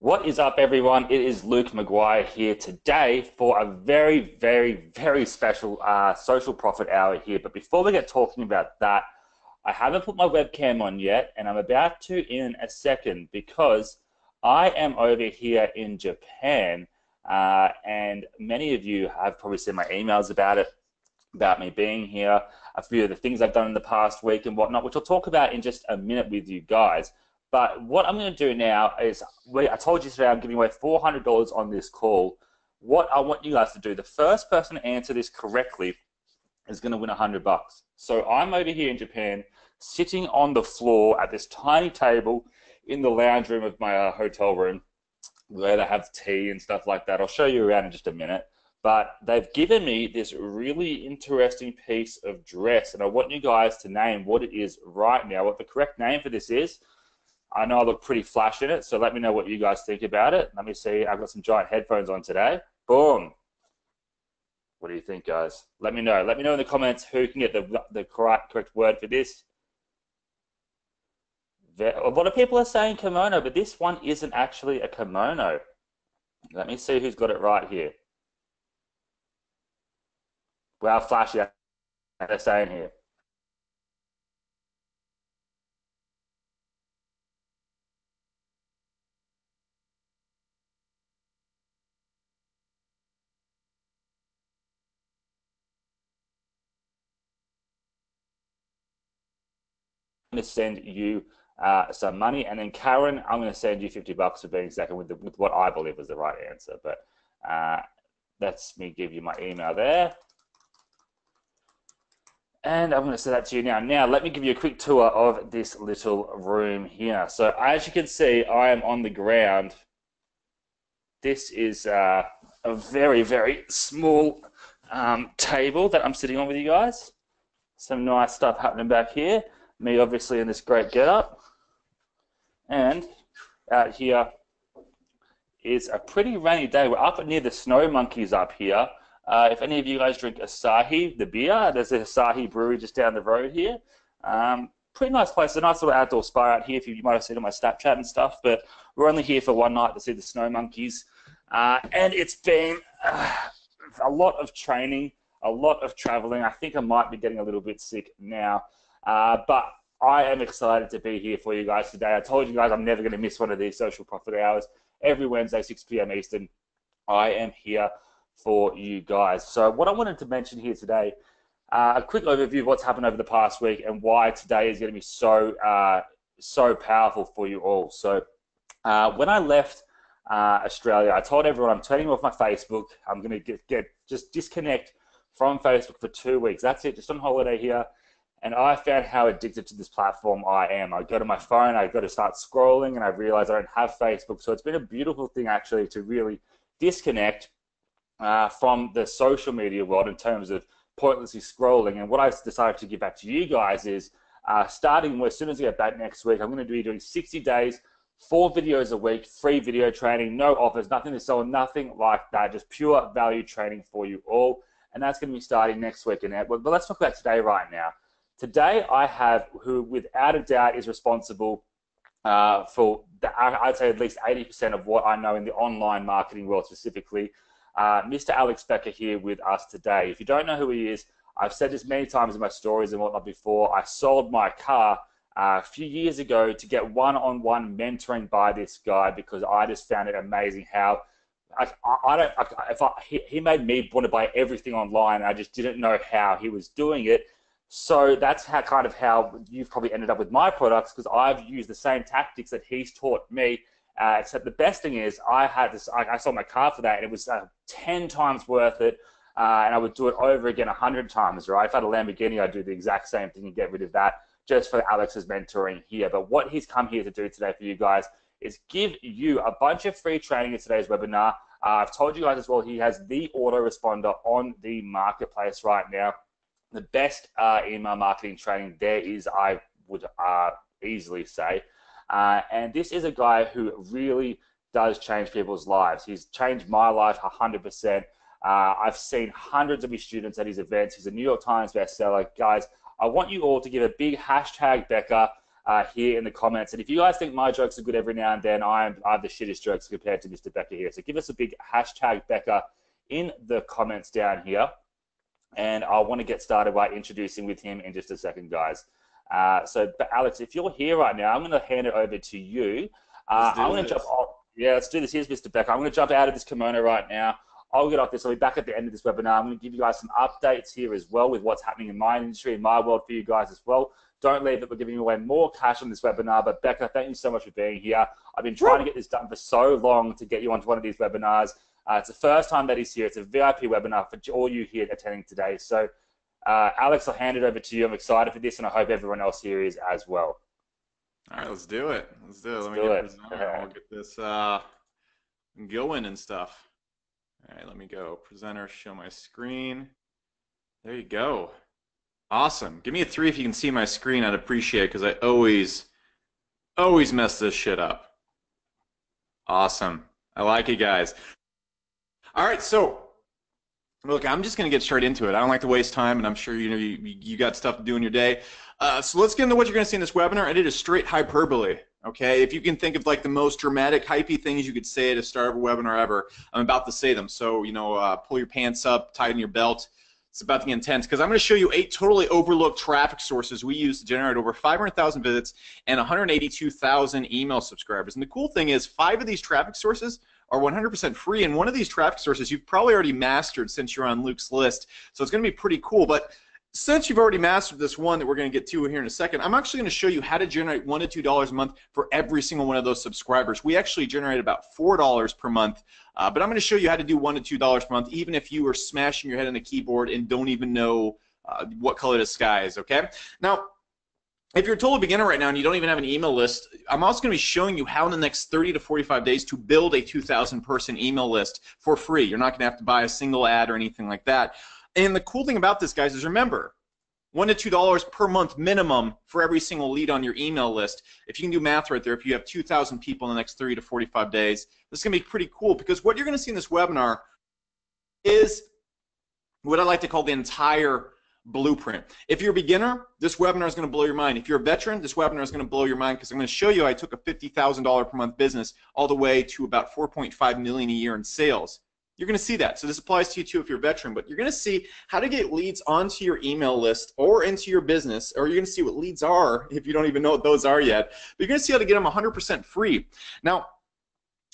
What is up, everyone? It is Luke Maguire here today for a very special social profit hour here. But before we get talking about that, I haven't put my webcam on yet, and I'm about to in a second because I am over here in Japan, and many of you have probably seen my emails about it, about me being here, a few of the things I've done in the past week and whatnot, which I'll talk about in just a minute with you guys. But what I'm going to do now is, I told you today I'm giving away $400 on this call. What I want you guys to do, the first person to answer this correctly is going to win $100. So I'm over here in Japan, sitting on the floor at this tiny table in the lounge room of my hotel room, where they have tea and stuff like that. I'll show you around in just a minute. But they've given me this really interesting piece of dress, and I want you guys to name what it is right now, what the correct name for this is. I know I look pretty flash in it, so let me know what you guys think about it. Let me see. I've got some giant headphones on today. Boom. What do you think, guys? Let me know. Let me know in the comments who can get the correct word for this. A lot of people are saying kimono, but this one isn't actually a kimono. Let me see who's got it right here. Wow, flashy, they're saying here. To send you some money, and then Karen, I'm going to send you $50 for being second with what I believe is the right answer. But that's me give you my email there, and I'm going to send that to you now. Now let me give you a quick tour of this little room here. So as you can see, I am on the ground. This is a very small table that I'm sitting on with you guys. Some nice stuff happening back here. Me, obviously, in this great getup, and out here is a pretty rainy day. We're up near the snow monkeys up here. If any of you guys drink Asahi, the beer, there's a Asahi brewery just down the road here. Pretty nice place. A nice little outdoor spa out here. If you might have seen on my Snapchat and stuff. But we're only here for one night to see the snow monkeys, and it's been a lot of training, a lot of traveling. I think I might be getting a little bit sick now. But I am excited to be here for you guys today. I told you guys I'm never going to miss one of these social profit hours. Every Wednesday, 6 p.m. Eastern, I am here for you guys. So what I wanted to mention here today, a quick overview of what's happened over the past week and why today is going to be so powerful for you all. So when I left Australia, I told everyone I'm turning off my Facebook. I'm going to just disconnect from Facebook for 2 weeks. That's it, just on holiday here. And I found how addicted to this platform I am. I go to my phone, I go to start scrolling, and I realize I don't have Facebook. So it's been a beautiful thing, actually, to really disconnect from the social media world in terms of pointlessly scrolling. And what I've decided to give back to you guys is, starting as soon as I get back next week, I'm going to be doing 60 days, 4 videos a week, free video training, no offers, nothing to sell, nothing like that, just pure value training for you all. And that's going to be starting next week. But let's talk about today right now. Today, I have who, without a doubt, is responsible for, I'd say, at least 80% of what I know in the online marketing world specifically. Mr. Alex Becker here with us today. If you don't know who he is, I've said this many times in my stories and whatnot before. I sold my car a few years ago to get one-on-one mentoring by this guy because I just found it amazing how he made me want to buy everything online. I just didn't know how he was doing it. So that's how you've probably ended up with my products, because I've used the same tactics that he's taught me. Except the best thing is I sold my car for that, and it was 10 times worth it, and I would do it over again 100 times, right? If I had a Lamborghini, I'd do the exact same thing and get rid of that just for Alex's mentoring here. But what he's come here to do today for you guys is give you a bunch of free training in today's webinar. I've told you guys as well, he has the autoresponder on the marketplace right now. The best email marketing training there is, I would easily say. And this is a guy who really does change people's lives. He's changed my life 100%. I've seen hundreds of his students at his events. He's a New York Times bestseller. Guys, I want you all to give a big hashtag Becker here in the comments. And if you guys think my jokes are good every now and then, I have the shittest jokes compared to Mr. Becker here. So give us a big hashtag Becker in the comments down here. And I want to get started by introducing with him in just a second, guys. But Alex, if you're here right now, I'm going to hand it over to you. I'm going to jump off. Yeah, let's do this. Here's Mr. Becker. I'm going to jump out of this kimono right now. I'll get off this. I'll be back at the end of this webinar. I'm going to give you guys some updates here as well with what's happening in my industry, in my world for you guys as well. Don't leave it. We're giving away more cash on this webinar. But Becker, thank you so much for being here. I've been trying to get this done for so long to get you onto one of these webinars. It's the first time that he's here. It's a VIP webinar for all you here attending today. So, Alex, I'll hand it over to you. I'm excited for this, and I hope everyone else here is as well. All right, let's do it. Let's do it. Let's Let me get presenter. I'll get this going and stuff. All right, let me go. Presenter, show my screen. There you go. Awesome. Give me a 3 if you can see my screen. I'd appreciate it because I always mess this shit up. Awesome. I like it, guys. All right, so look, I'm just going to get straight into it. I don't like to waste time, and I'm sure you got stuff to do in your day. So let's get into what you're going to see in this webinar. I did a straight hyperbole. Okay, if you can think of like the most dramatic, hypey things you could say at the start of a webinar ever, I'm about to say them. So pull your pants up, tighten your belt. It's about to get intense because I'm going to show you 8 totally overlooked traffic sources we use to generate over 500,000 visits and 182,000 email subscribers. And the cool thing is 5 of these traffic sources are 100% free, and one of these traffic sources you've probably already mastered since you're on Luke's list. So it's going to be pretty cool. But since you've already mastered this one that we're going to get to here in a second, I'm actually going to show you how to generate $1 to $2 a month for every single one of those subscribers. We actually generate about $4 per month, but I'm going to show you how to do $1 to $2 per month, even if you are smashing your head on the keyboard and don't even know what color the sky is, okay? Now, if you're a total beginner right now and you don't even have an email list, I'm also going to be showing you how in the next 30 to 45 days to build a 2,000-person email list for free. You're not going to have to buy a single ad or anything like that. And the cool thing about this, guys, is remember, $1 to $2 per month minimum for every single lead on your email list. If you can do math right there, if you have 2,000 people in the next 30 to 45 days, this is going to be pretty cool because what you're going to see in this webinar is what I like to call the entire blueprint. If you're a beginner, this webinar is going to blow your mind. If you're a veteran, this webinar is going to blow your mind because I'm going to show you I took a $50,000 per month business all the way to about $4.5 million a year in sales. You're going to see that. So this applies to you too if you're a veteran, but you're going to see how to get leads onto your email list or into your business, or you're going to see what leads are if you don't even know what those are yet. But you're going to see how to get them 100% free. Now,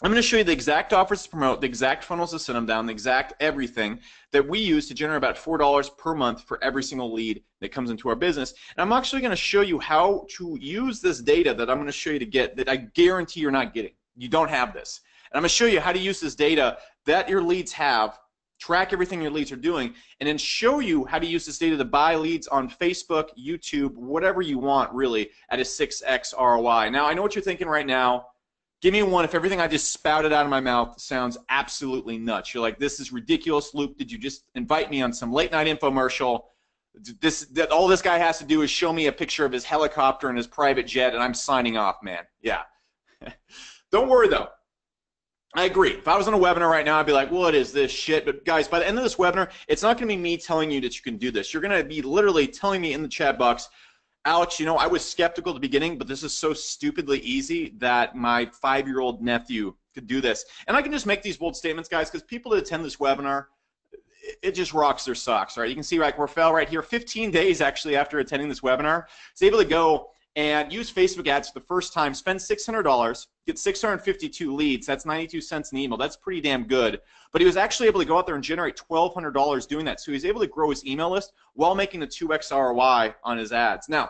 I'm going to show you the exact offers to promote, the exact funnels to send them down, the exact everything that we use to generate about $4 per month for every single lead that comes into our business. And I'm actually going to show you how to use this data that I'm going to show you to get that I guarantee you're not getting. You don't have this. And I'm going to show you how to use this data that your leads have, track everything your leads are doing, and then show you how to use this data to buy leads on Facebook, YouTube, whatever you want really at a 6x ROI. Now, I know what you're thinking right now. Give me one if everything I just spouted out of my mouth sounds absolutely nuts. You're like, this is ridiculous, Luke. Did you just invite me on some late night infomercial? All this guy has to do is show me a picture of his helicopter and his private jet, and I'm signing off, man. Yeah. Don't worry, though. I agree. If I was on a webinar right now, I'd be like, what is this shit? But guys, by the end of this webinar, it's not going to be me telling you that you can do this. You're going to be literally telling me in the chat box, Alex, you know, I was skeptical at the beginning, but this is so stupidly easy that my 5-year-old nephew could do this. And I can just make these bold statements, guys, because people that attend this webinar, it just rocks their socks, right? You can see, like, Rafael right here, 15 days actually after attending this webinar, is able to go and use Facebook ads for the first time, spend $600, get 652 leads. That's 92 cents an email. That's pretty damn good. But he was actually able to go out there and generate $1,200 doing that. So he was able to grow his email list while making the 2x ROI on his ads. Now,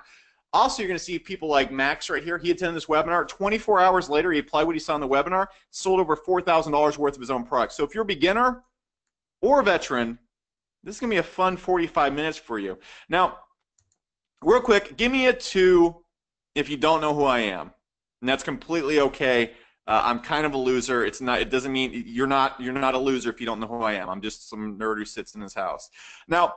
also you're going to see people like Max right here. He attended this webinar. 24 hours later, he applied what he saw in the webinar, sold over $4,000 worth of his own product. So if you're a beginner or a veteran, this is going to be a fun 45 minutes for you. Now, real quick, give me a 2 if you don't know who I am, and that's completely okay. I'm kind of a loser. It's not. It doesn't mean you're not a loser if you don't know who I am. I'm just some nerd who sits in his house. Now,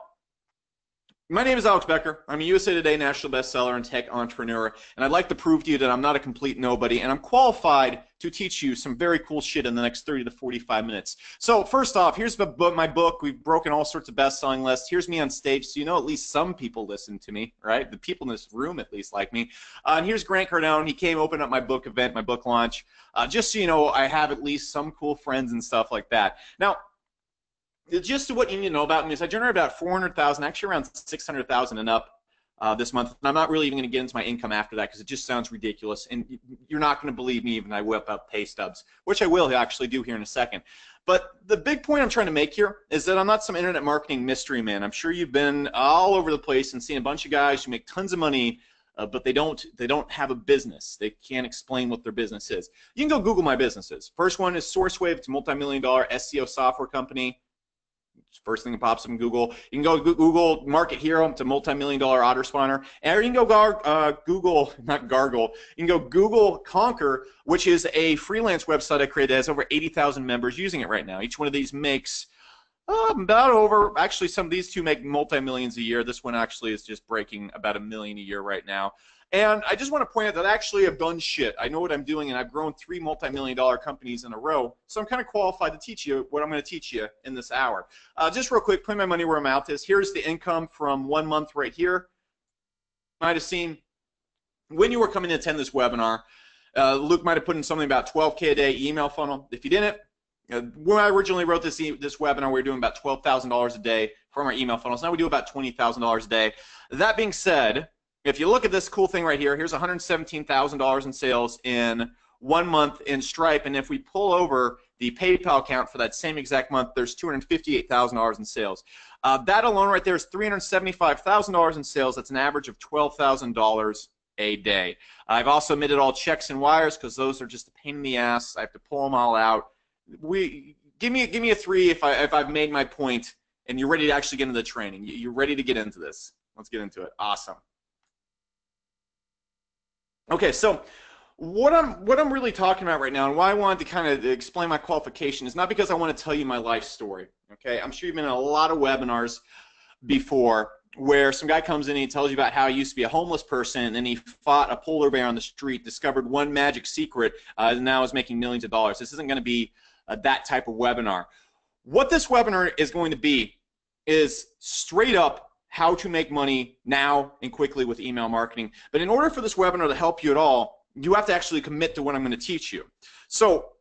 my name is Alex Becker. I'm a USA Today national bestseller and tech entrepreneur, and I'd like to prove to you that I'm not a complete nobody, and I'm qualified to teach you some very cool shit in the next 30 to 45 minutes. So first off, here's my book. We've broken all sorts of best-selling lists. Here's me on stage, so you know at least some people listen to me, right? The people in this room at least like me. And here's Grant Cardone. He came open up my book event, my book launch. Just so you know, I have at least some cool friends and stuff like that. Now, just what you need to know about me is I generate about 400,000, actually around 600,000 and up this month. And I'm not really even going to get into my income after that because it just sounds ridiculous. And you're not going to believe me even I whip up pay stubs, which I will actually do here in a second. But the big point I'm trying to make here is that I'm not some internet marketing mystery man. I'm sure you've been all over the place and seen a bunch of guys who make tons of money, but they don't have a business. They can't explain what their business is. You can go Google my businesses. First one is SourceWave. It's a multi-million-dollar SEO software company. First thing that pops up in Google. You can go Google Market Hero. It's a multi-million-dollar autorespawner. Or you can go Google, not Gargle. You can go Google Conquer, which is a freelance website I created that has over 80,000 members using it right now. Each one of these makes about over, actually some of these two make multi-millions a year. This one actually is just breaking about $1 million a year right now. And I just want to point out that actually I've done shit. I know what I'm doing, and I've grown 3 multi-million-dollar companies in a row, so I'm kind of qualified to teach you what I'm going to teach you in this hour. Just real quick, putting my money where my mouth is. Here's the income from 1 month right here. You might have seen when you were coming to attend this webinar, Luke might have put in something about 12K a day email funnel. If you didn't, when I originally wrote this webinar, we were doing about $12,000 a day from our email funnels. Now we do about $20,000 a day. That being said, if you look at this cool thing right here, here's $117,000 in sales in 1 month in Stripe, and if we pull over the PayPal account for that same exact month, there's $258,000 in sales. That alone right there is $375,000 in sales. That's an average of $12,000 a day. I've also omitted all checks and wires because those are just a pain in the ass. I have to pull them all out. Give me a 3 if I've made my point and you're ready to actually get into the training. You're ready to get into this. Let's get into it. Awesome. Okay, so what I'm really talking about right now and why I wanted to kind of explain my qualification is not because I want to tell you my life story. Okay, I'm sure you've been in a lot of webinars before where some guy comes in and he tells you about how he used to be a homeless person and then he fought a polar bear on the street, discovered one magic secret, and now is making millions of dollars. This isn't going to be that type of webinar. What this webinar is going to be is straight up how to make money now and quickly with email marketing. But in order for this webinar to help you at all, you have to actually commit to what I'm going to teach you. So,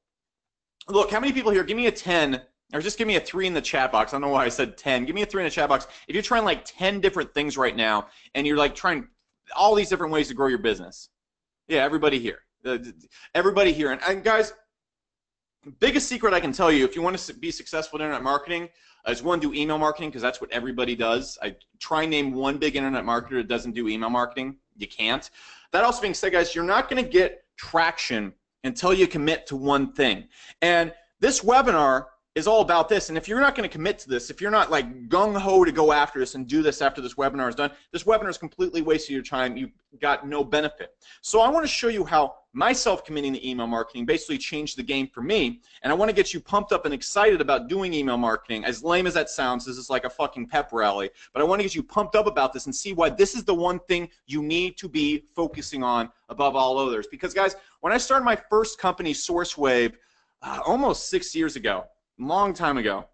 look, how many people here, give me a 10, or just give me a 3 in the chat box. I don't know why I said 10. Give me a 3 in the chat box. If you're trying like 10 different things right now, and you're like trying all these different ways to grow your business. Yeah, everybody here. Everybody here. And guys, biggest secret I can tell you, if you want to be successful in internet marketing, is one, do email marketing, because that's what everybody does. I try and name one big internet marketer that doesn't do email marketing. You can't. That also being said, guys, you're not going to get traction until you commit to one thing. And this webinar is all about this. And if you're not going to commit to this, if you're not like gung-ho to go after this and do this after this webinar is done, this webinar is completely wasted your time. You've got no benefit. So I want to show you how myself committing to email marketing basically changed the game for me. And I want to get you pumped up and excited about doing email marketing. As lame as that sounds, this is like a fucking pep rally. But I want to get you pumped up about this and see why this is the one thing you need to be focusing on above all others. Because, guys, when I started my first company, SourceWave, almost 6 years ago, long time ago,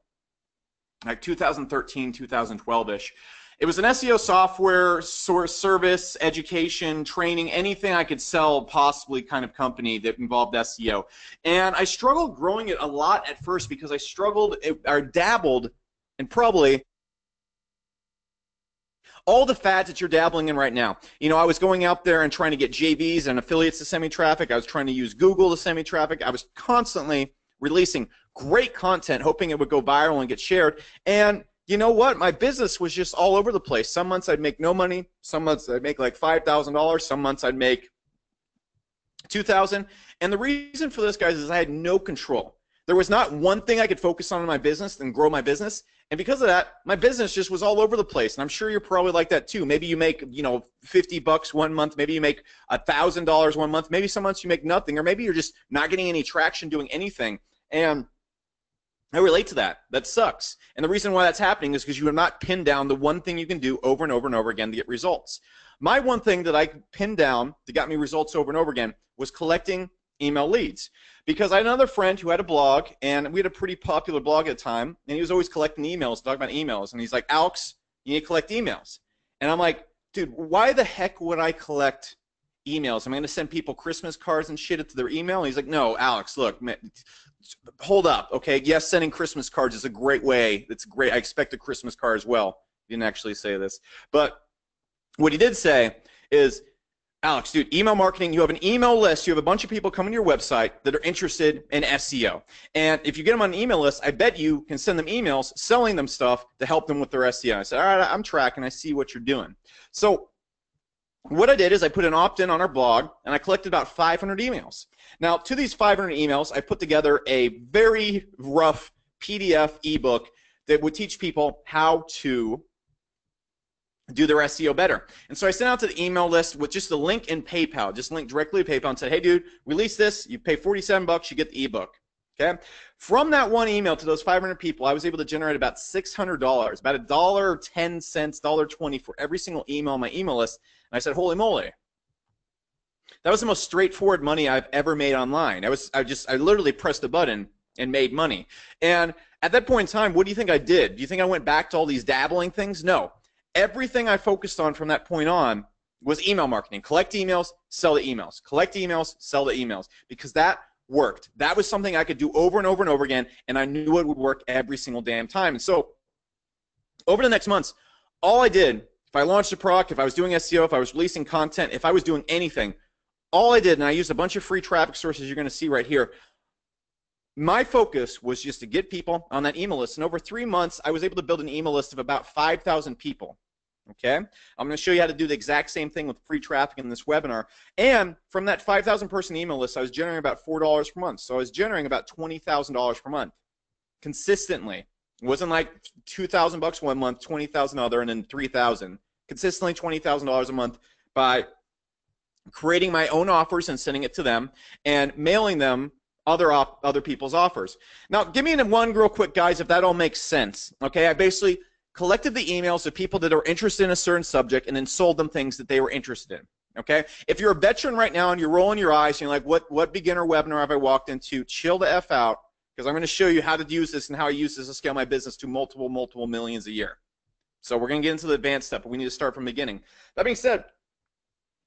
like 2013, 2012-ish. It was an SEO software, service, education, training, anything I could sell possibly kind of company that involved SEO. And I struggled growing it a lot at first because I struggled or dabbled in probably all the fads that you're dabbling in right now. You know, I was going out there and trying to get JVs and affiliates to send me traffic. I was trying to use Google to send me traffic. I was constantly releasing great content, hoping it would go viral and get shared. And you know what? My business was just all over the place. Some months I'd make no money. Some months I'd make like $5,000. Some months I'd make $2,000. And the reason for this, guys, is I had no control. There was not one thing I could focus on in my business and grow my business. And because of that, my business just was all over the place. And I'm sure you're probably like that too. Maybe you make, you know, $50 one month. Maybe you make $1,000 one month. Maybe some months you make nothing. Or maybe you're just not getting any traction doing anything. And I relate to that. That sucks. And the reason why that's happening is because you have not pinned down the one thing you can do over and over and over again to get results. My one thing that I pinned down that got me results over and over again was collecting email leads. Because I had another friend who had a blog, and we had a pretty popular blog at the time, and he was always collecting emails, talking about emails, and he's like, Alex, you need to collect emails. And I'm like, dude, why the heck would I collect emails? Am I going to send people Christmas cards and shit to their email? And he's like, no, Alex, look, man, hold up, okay? Yes, sending Christmas cards is a great way. It's great. I expect a Christmas card as well. He didn't actually say this. But what he did say is, Alex, dude, email marketing, you have an email list, you have a bunch of people coming to your website that are interested in SEO. And if you get them on an email list, I bet you can send them emails selling them stuff to help them with their SEO. I said, all right, I'm tracking, I see what you're doing. So what I did is I put an opt-in on our blog, and I collected about 500 emails. Now, to these 500 emails, I put together a very rough PDF ebook that would teach people how to do their SEO better. And so I sent out to the email list with just a link in PayPal, just linked directly to PayPal and said, hey dude, release this, you pay 47 bucks, you get the ebook. Okay? From that one email to those 500 people, I was able to generate about $600, about $1.10, $1.20 for every single email on my email list. And I said, holy moly. That was the most straightforward money I've ever made online. I literally pressed a button and made money. And at that point in time, what do you think I did? Do you think I went back to all these dabbling things? No. Everything I focused on from that point on was email marketing. Collect emails, sell the emails. Collect emails, sell the emails. Because that worked. That was something I could do over and over and over again, and I knew it would work every single damn time. And so over the next months, all I did, if I launched a product, if I was doing SEO, if I was releasing content, if I was doing anything, all I did, and I used a bunch of free traffic sources you're going to see right here, my focus was just to get people on that email list. And over 3 months, I was able to build an email list of about 5,000 people. Okay? I'm going to show you how to do the exact same thing with free traffic in this webinar. And from that 5,000 person email list, I was generating about $4 per month. So I was generating about $20,000 per month consistently. It wasn't like 2,000 bucks one month, 20,000 other, and then 3,000. Consistently $20,000 a month by creating my own offers and sending it to them and mailing them other people's offers. Now, give me one real quick, guys, if that all makes sense. Okay, I basically collected the emails of people that are interested in a certain subject and then sold them things that they were interested in. Okay, if you're a veteran right now and you're rolling your eyes and you're like, what beginner webinar have I walked into? Chill the F out, because I'm going to show you how to use this and how I use this to scale my business to multiple millions a year. So we're going to get into the advanced stuff, but we need to start from the beginning. That being said,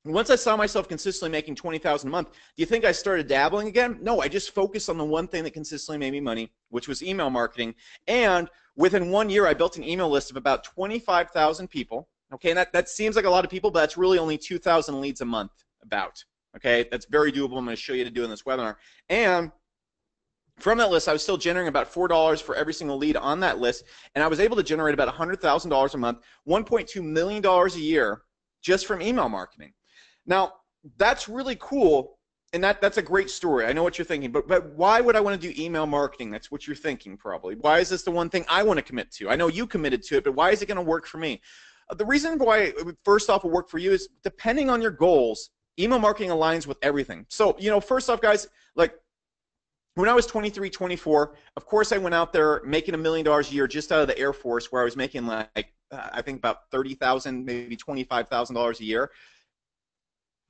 once I saw myself consistently making $20,000 a month, do you think I started dabbling again? No, I just focused on the one thing that consistently made me money, which was email marketing. And within 1 year, I built an email list of about 25,000 people. Okay, and that seems like a lot of people, but that's really only 2,000 leads a month about. Okay, that's very doable. I'm going to show you how to do in this webinar. And from that list, I was still generating about $4 for every single lead on that list, and I was able to generate about $100,000 a month, $1.2 million a year just from email marketing. Now, that's really cool, and that's a great story. I know what you're thinking, but why would I want to do email marketing? That's what you're thinking probably. Why is this the one thing I want to commit to? I know you committed to it, but why is it going to work for me? The reason why, first off, it will work for you is depending on your goals, email marketing aligns with everything. So, first off, guys, like, when I was 23, 24, of course I went out there making $1 million a year just out of the Air Force, where I was making I think about $30,000, maybe $25,000 a year.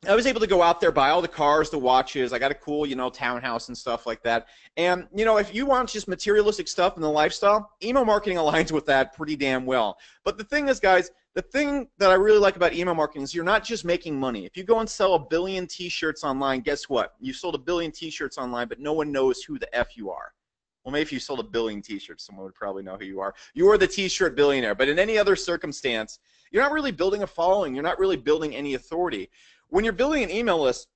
I was able to go out there, buy all the cars, the watches. I got a cool, townhouse and stuff like that. And, if you want just materialistic stuff in the lifestyle, email marketing aligns with that pretty damn well. But the thing is, guys, the thing that I really like about email marketing is you're not just making money. If you go and sell 1 billion T-shirts online, guess what? You sold 1 billion T-shirts online, but no one knows who the F you are. Well, maybe if you sold 1 billion T-shirts, someone would probably know who you are. You are the T-shirt billionaire. But in any other circumstance, you're not really building a following. You're not really building any authority. When you're building an email list,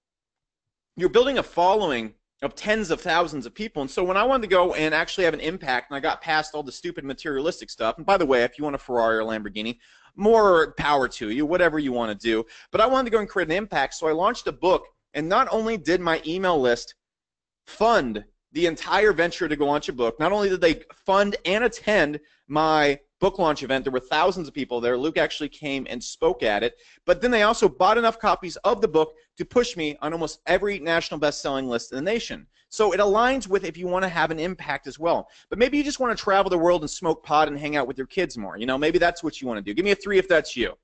you're building a following of tens of thousands of people. And so when I wanted to go and actually have an impact, and I got past all the stupid materialistic stuff, and by the way, if you want a Ferrari or a Lamborghini, more power to you, whatever you want to do. But I wanted to go and create an impact, so I launched a book, and not only did my email list fund the entire venture to go launch a book, not only did they fund and attend my book launch event, there were thousands of people there. Luke actually came and spoke at it, but then they also bought enough copies of the book to push me on almost every national best-selling list in the nation. So it aligns with if you want to have an impact as well. But maybe you just want to travel the world and smoke pot and hang out with your kids more. Maybe that's what you want to do. Give me a 3 if that's you.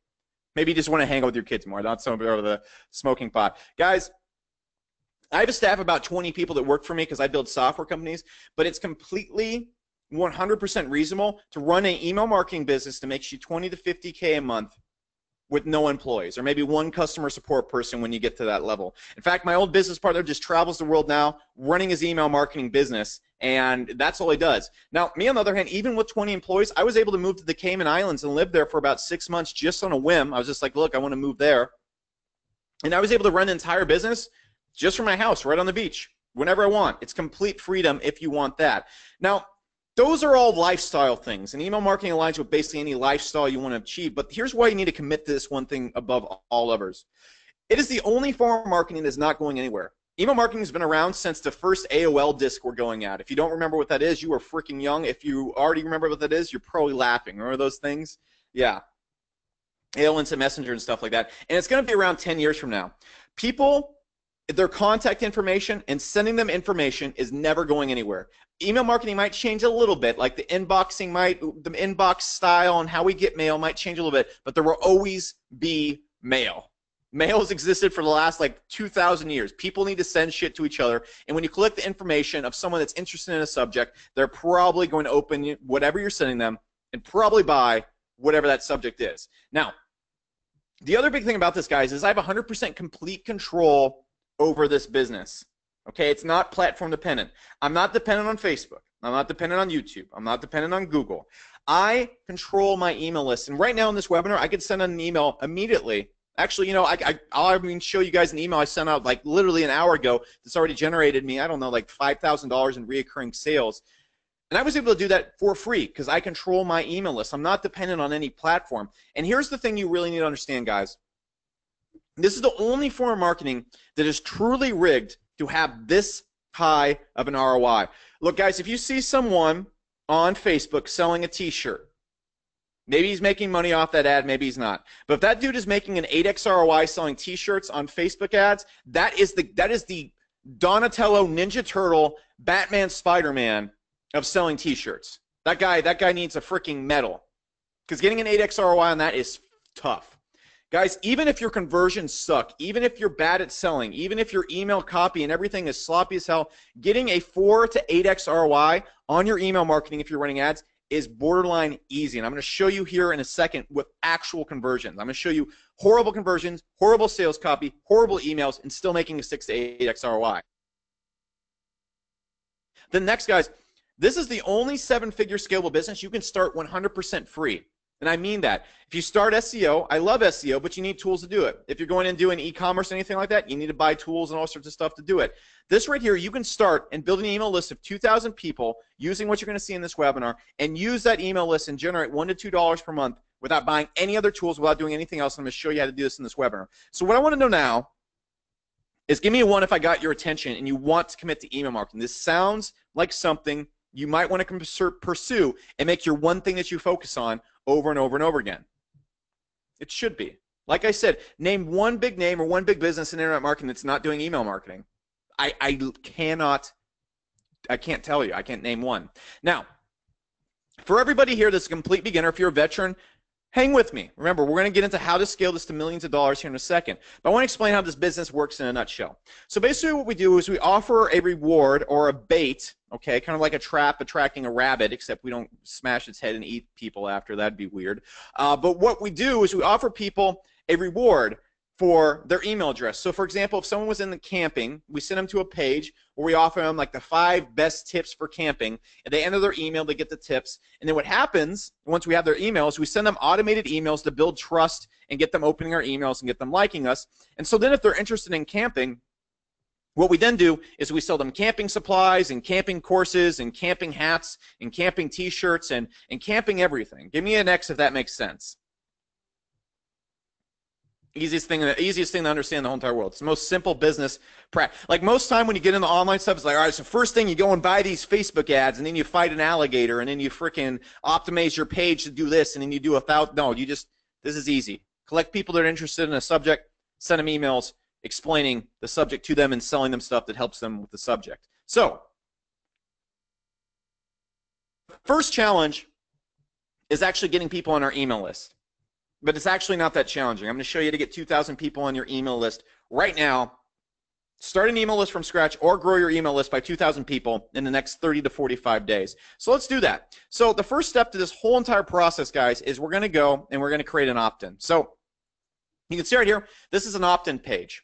Maybe you just want to hang out with your kids more, not so over the smoking pot. Guys, I have a staff of about 20 people that work for me because I build software companies, but it's completely 100% reasonable to run an email marketing business that makes you 20 to 50K a month with no employees, or maybe one customer support person when you get to that level. In fact, my old business partner just travels the world now running his email marketing business, and that's all he does. Now, me on the other hand, even with 20 employees, I was able to move to the Cayman Islands and live there for about 6 months just on a whim. I was just like, look, I want to move there. And I was able to run an entire business just from my house right on the beach whenever I want. It's complete freedom if you want that. Now, those are all lifestyle things, and email marketing aligns with basically any lifestyle you want to achieve. But here's why you need to commit to this one thing above all others. It is the only form of marketing that's not going anywhere. Email marketing has been around since the first AOL disk we're going at. If you don't remember what that is, you are freaking young. If you already remember what that is, you're probably laughing. Remember those things? Yeah. AOL Instant Messenger and stuff like that. And it's going to be around 10 years from now. People, their contact information and sending them information is never going anywhere. Email marketing might change a little bit, like the inbox style and how we get mail might change a little bit, but there will always be mail. Mail has existed for the last like 2,000 years. People need to send shit to each other, and when you collect the information of someone that's interested in a subject, they're probably going to open whatever you're sending them and probably buy whatever that subject is. Now, the other big thing about this, guys, is I have 100% complete control over this business. Okay, it's not platform dependent. I'm not dependent on Facebook. I'm not dependent on YouTube. I'm not dependent on Google. I control my email list. And right now in this webinar, I could send out an email immediately. Actually, you know, I'll even show you guys an email I sent out like literally an hour ago that's already generated me, I don't know, like $5,000 in reoccurring sales. And I was able to do that for free because I control my email list. I'm not dependent on any platform. And here's the thing you really need to understand, guys. This is the only form of marketing that is truly rigged to have this high of an ROI. Look, guys, if you see someone on Facebook selling a t-shirt, maybe he's making money off that ad, maybe he's not. But if that dude is making an 8x ROI selling t-shirts on Facebook ads, that is the Donatello, Ninja Turtle, Batman, Spider-Man of selling t-shirts. That guy needs a freaking medal. Because getting an 8x ROI on that is tough. Guys, even if your conversions suck, even if you're bad at selling, even if your email copy and everything is sloppy as hell, getting a 4 to 8x ROI on your email marketing if you're running ads is borderline easy. And I'm going to show you here in a second with actual conversions. I'm going to show you horrible conversions, horrible sales copy, horrible emails, and still making a 6 to 8x ROI. Then next, guys, this is the only 7-figure scalable business you can start 100% free. And I mean that. If you start SEO, I love SEO, but you need tools to do it. If you're going and doing e-commerce or anything like that, you need to buy tools and all sorts of stuff to do it. This right here, you can start and build an email list of 2,000 people using what you're going to see in this webinar and use that email list and generate $1 to $2 per month without buying any other tools, without doing anything else. I'm going to show you how to do this in this webinar. So what I want to know now is give me a 1 if I got your attention and you want to commit to email marketing. This sounds like something you might want to pursue and make your one thing that you focus on over and over and over again. It should be. Like I said, name one big name or one big business in internet marketing that's not doing email marketing. I can't tell you. I can't name one. Now, for everybody here that's a complete beginner, if you're a veteran, hang with me. Remember, we're going to get into how to scale this to millions of dollars here in a second. But I want to explain how this business works in a nutshell. So basically what we do is we offer a reward or a bait, okay, kind of like a trap attracting a rabbit, except we don't smash its head and eat people after. That'd be weird. But what we do is we offer people a reward for their email address. So for example, if someone was in the camping, we send them to a page where we offer them like the 5 best tips for camping, and they enter their email, they get the tips, and then what happens once we have their emails, we send them automated emails to build trust and get them opening our emails and get them liking us. And so then if they're interested in camping, what we then do is we sell them camping supplies and camping courses and camping hats and camping t-shirts and camping everything. Give me an X if that makes sense. Easiest thing to understand in the whole entire world. It's the most simple business practice. Like most time when you get into online stuff, it's like, all right, so first thing you go and buy these Facebook ads, and then you fight an alligator, and then you freaking optimize your page to do this, and then you do 1,000. No, this is easy. Collect people that are interested in a subject, send them emails explaining the subject to them and selling them stuff that helps them with the subject. So, first challenge is actually getting people on our email list. But it's actually not that challenging. I'm going to show you how to get 2,000 people on your email list right now Start an email list from scratch or grow your email list by 2,000 people in the next 30 to 45 days. So let's do that. So the first step to this whole entire process, guys, is we're going to go and we're going to create an opt-in. So you can see right here, this is an opt-in page.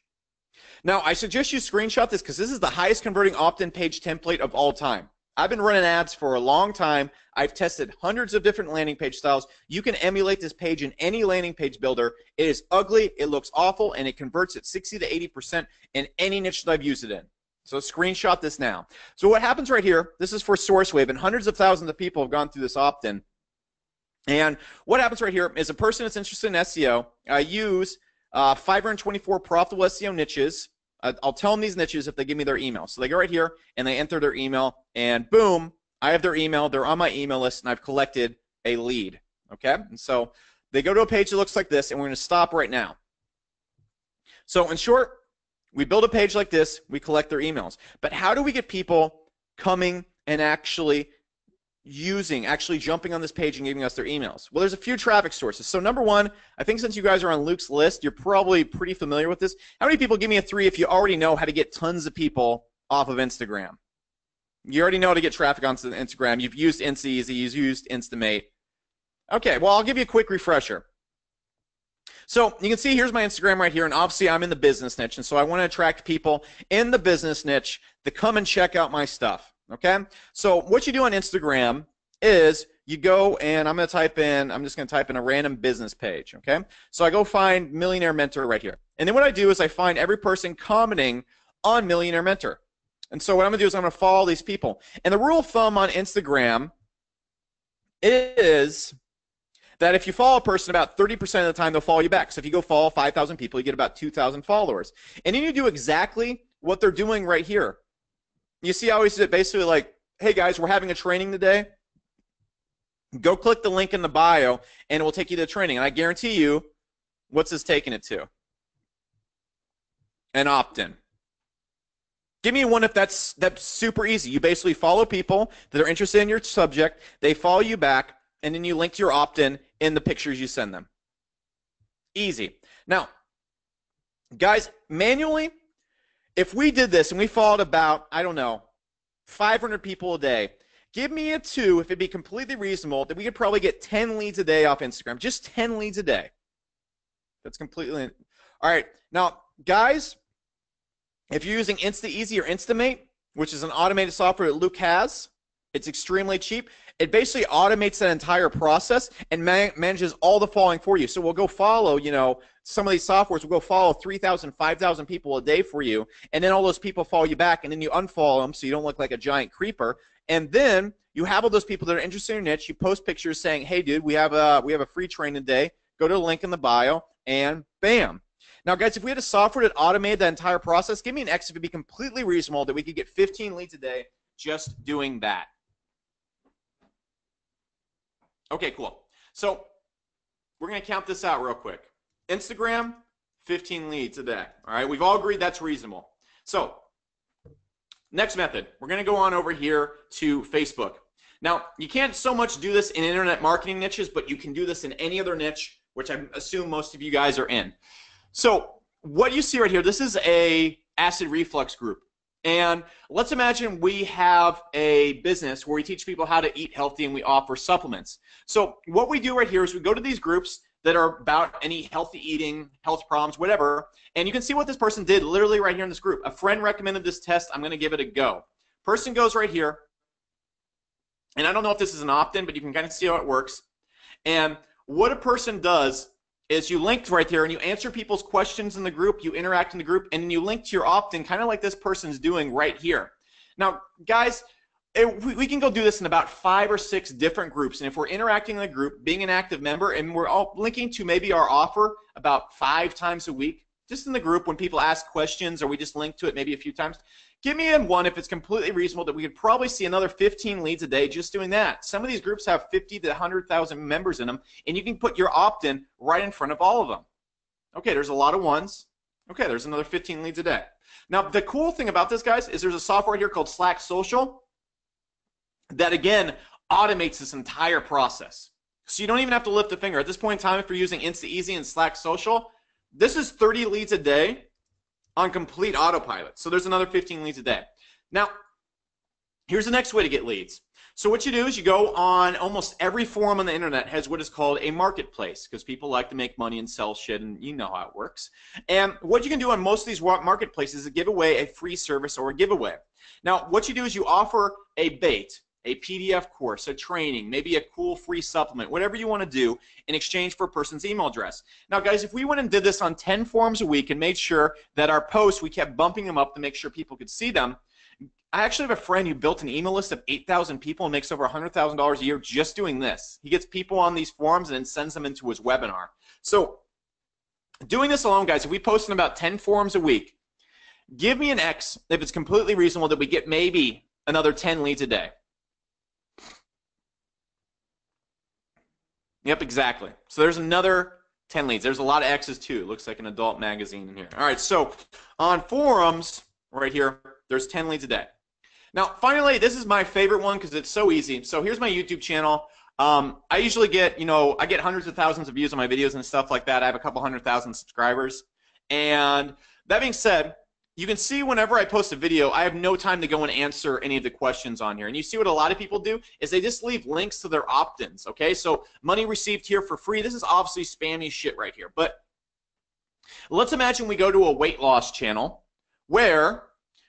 Now, I suggest you screenshot this because this is the highest converting opt-in page template of all time. I've been running ads for a long time. I've tested hundreds of different landing page styles. You can emulate this page in any landing page builder. It is ugly, it looks awful, and it converts at 60 to 80% in any niche that I've used it in. So screenshot this now. So what happens right here, this is for SourceWave, and hundreds of thousands of people have gone through this opt-in. And what happens right here is a person that's interested in SEO, use 524 profitable SEO niches. I'll tell them these niches if they give me their email. So they go right here and they enter their email, and boom, I have their email. They're on my email list, and I've collected a lead. Okay, and so they go to a page that looks like this, and we're going to stop right now. So in short, we build a page like this, we collect their emails. But how do we get people coming and actually jumping on this page and giving us their emails? Well, there's a few traffic sources. So number one, I think since you guys are on Luke's list, you're probably pretty familiar with this. How many people, give me a 3 if you already know how to get tons of people off of Instagram? You already know how to get traffic onto Instagram. You've used InstaEasy, you've used Instamate. Okay, well, I'll give you a quick refresher. So you can see here's my Instagram right here, and obviously I'm in the business niche, and so I want to attract people in the business niche to come and check out my stuff. Okay, so what you do on Instagram is you go and I'm just going to type in a random business page. Okay, so I go find Millionaire Mentor right here, and then what I do is I find every person commenting on Millionaire Mentor. And so what I'm going to do is I'm going to follow these people. And the rule of thumb on Instagram is that if you follow a person, about 30% of the time they'll follow you back. So if you go follow 5,000 people, you get about 2,000 followers. And then you do exactly what they're doing right here. You see how it's basically like, hey guys, we're having a training today. Go click the link in the bio, and it will take you to the training. And I guarantee you, what's this taking it to? An opt-in. Give me one if that's super easy. You basically follow people that are interested in your subject, they follow you back, and then you link to your opt-in in the pictures you send them. Easy. Now, guys, manually, if we did this and we followed about, I don't know, 500 people a day, give me a 2 if it'd be completely reasonable that we could probably get 10 leads a day off Instagram. Just 10 leads a day. That's completely... All right. Now, guys, if you're using InstaEasy or Instamate, which is an automated software that Luke has, it's extremely cheap. It basically automates that entire process and manages all the following for you. So we'll go follow, some of these softwares will go follow 3,000, 5,000 people a day for you, and then all those people follow you back, and then you unfollow them so you don't look like a giant creeper. And then you have all those people that are interested in your niche. You post pictures saying, hey, dude, we have a free training today. Go to the link in the bio, and bam. Now, guys, if we had a software that automated that entire process, give me an X if it'd be completely reasonable that we could get 15 leads a day just doing that. Okay, cool. So we're going to count this out real quick. Instagram, 15 leads a day. All right, we've all agreed that's reasonable. So next method, we're going to go on over here to Facebook. Now, you can't so much do this in internet marketing niches, but you can do this in any other niche, which I assume most of you guys are in. So what you see right here, this is a acid reflux group. And let's imagine we have a business where we teach people how to eat healthy and we offer supplements. So what we do right here is we go to these groups that are about any healthy eating, health problems, whatever, and you can see what this person did literally right here in this group. A friend recommended this test. I'm going to give it a go. Person goes right here, and I don't know if this is an opt-in, but you can kind of see how it works. And what a person does is you link right there and you answer people's questions in the group, you interact in the group, and then you link to your opt-in kind of like this person's doing right here. Now, guys, we can go do this in about 5 or 6 different groups, and if we're interacting in the group, being an active member, and we're all linking to maybe our offer about 5 times a week, just in the group when people ask questions or we just link to it maybe a few times, give me in one if it's completely reasonable that we could probably see another 15 leads a day just doing that. Some of these groups have 50 to 100,000 members in them, and you can put your opt-in right in front of all of them. Okay, there's a lot of ones. Okay, there's another 15 leads a day. Now, the cool thing about this, guys, is there's a software here called Slack Social that, again, automates this entire process. So you don't even have to lift a finger. At this point in time, if you're using InstaEasy and Slack Social, this is 30 leads a day on complete autopilot. So there's another 15 leads a day. Now, here's the next way to get leads. So what you do is you go on almost every forum on the internet has what is called a marketplace, because people like to make money and sell shit, and you know how it works. And what you can do on most of these marketplaces is give away a free service or a giveaway. Now, what you do is you offer a bait, a PDF course, a training, maybe a cool free supplement, whatever you want to do in exchange for a person's email address. Now, guys, if we went and did this on 10 forums a week and made sure that our posts, we kept bumping them up to make sure people could see them, I actually have a friend who built an email list of 8,000 people and makes over $100,000 a year just doing this. He gets people on these forums and then sends them into his webinar. So doing this alone, guys, if we post in about 10 forums a week, give me an X if it's completely reasonable that we get maybe another 10 leads a day. Yep, exactly. So there's another 10 leads. There's a lot of X's too. It looks like an adult magazine in here. All right, so on forums right here, there's 10 leads a day. Now, finally, this is my favorite one because it's so easy. So here's my YouTube channel. I usually get, I get hundreds of thousands of views on my videos and stuff like that. I have a couple 100,000 subscribers. And that being said, you can see whenever I post a video, I have no time to go and answer any of the questions on here. And you see what a lot of people do is they just leave links to their opt-ins, okay? So money received here for free. This is obviously spammy shit right here. But let's imagine we go to a weight loss channel where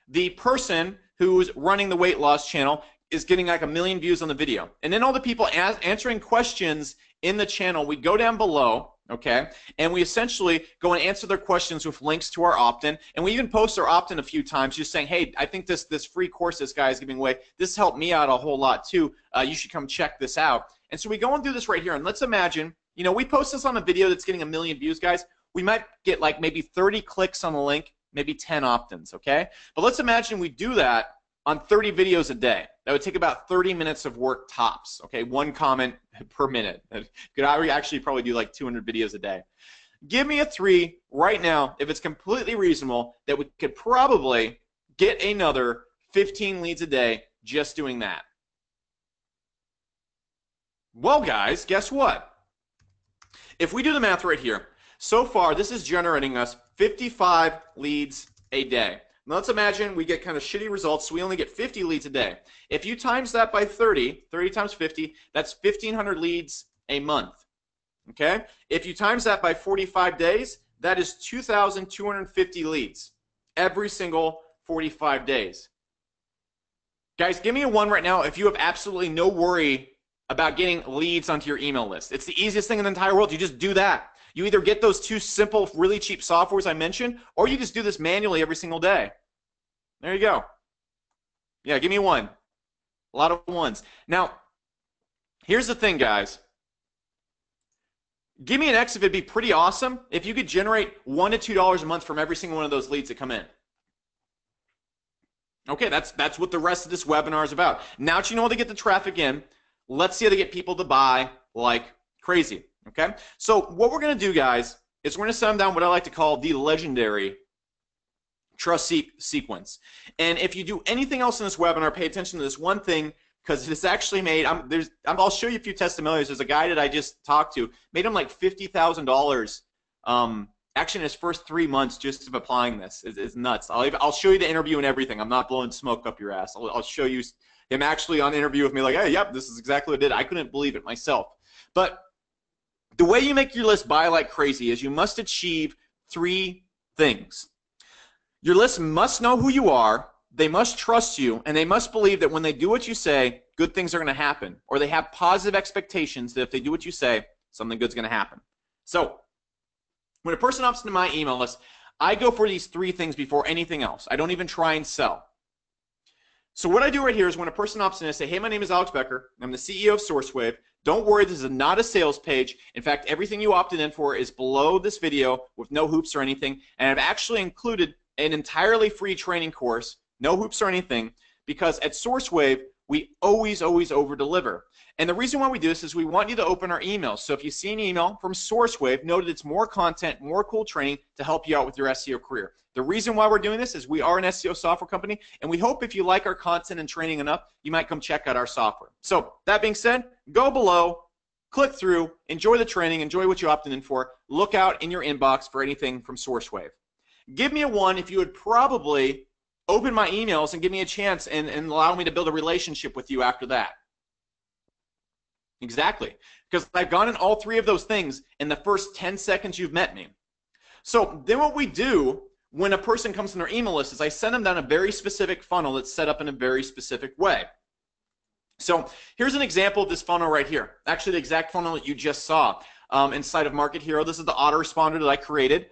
the person who's running the weight loss channel is getting like 1 million views on the video. And then all the people answering questions in the channel, we go down below, okay, and we essentially go and answer their questions with links to our opt-in, and we even post our opt-in a few times just saying, hey, I think this free course this guy is giving away, this helped me out a whole lot too, you should come check this out. And so we go and do this right here, and let's imagine, we post this on a video that's getting 1 million views, guys. We might get like maybe 30 clicks on the link, maybe 10 opt-ins, okay? But let's imagine we do that on 30 videos a day. That would take about 30 minutes of work tops, okay? 1 comment per minute. Could I actually probably do like 200 videos a day. Give me a 3 right now if it's completely reasonable that we could probably get another 15 leads a day just doing that. Well, guys, guess what? If we do the math right here, so far this is generating us 55 leads a day. Now let's imagine we get kind of shitty results, so we only get 50 leads a day. If you times that by 30 times 50, that's 1,500 leads a month, okay? If you times that by 45 days, that is 2,250 leads every single 45 days. Guys, give me a 1 right now if you have absolutely no worry about getting leads onto your email list. It's the easiest thing in the entire world. You just do that. You either get those 2 simple, really cheap softwares I mentioned, or you just do this manually every single day. There you go. Yeah, give me a 1. A lot of 1s. Now, here's the thing, guys. Give me an X if it'd be pretty awesome if you could generate $1 to $2 a month from every single one of those leads that come in. Okay, that's what the rest of this webinar is about. Now that you know how to get the traffic in, let's see how to get people to buy like crazy. Okay, so what we're going to do, guys, is we're going to send down what I like to call the legendary trust sequence. And if you do anything else in this webinar, pay attention to this one thing, because it's actually made, I'll show you a few testimonials. There's a guy that I just talked to, made him like $50,000 actually in his first 3 months just of applying this. It's nuts. I'll show you the interview and everything. I'm not blowing smoke up your ass. I'll show you him actually on interview with me like, hey, yep, this is exactly what I did. I couldn't believe it myself. But the way you make your list buy like crazy is you must achieve 3 things. Your list must know who you are, they must trust you, and they must believe that when they do what you say, good things are going to happen. Or they have positive expectations that if they do what you say, something good's going to happen. So, when a person opts into my email list, I go for these 3 things before anything else. I don't even try and sell. So what I do right here is when a person opts in, I say, hey, my name is Alex Becker. I'm the CEO of SourceWave. Don't worry, this is not a sales page. In fact, everything you opted in for is below this video with no hoops or anything. And I've actually included an entirely free training course, no hoops or anything, because at SourceWave, we always over-deliver. And the reason why we do this is we want you to open our emails. So if you see an email from SourceWave, know that it's more content, more cool training to help you out with your SEO career. The reason why we're doing this is we are an SEO software company, and we hope if you like our content and training enough, you might come check out our software. So that being said, go below, click through, enjoy the training, enjoy what you opted in for, look out in your inbox for anything from SourceWave. Give me a 1 if you would probably open my emails and give me a chance and allow me to build a relationship with you after that. Exactly. Because I've gone in all 3 of those things in the first 10 seconds you've met me. So then what we do when a person comes in their email list is I send them down a very specific funnel that's set up in a very specific way. So here's an example of this funnel right here. Actually, the exact funnel that you just saw inside of Market Hero. This is the autoresponder that I created.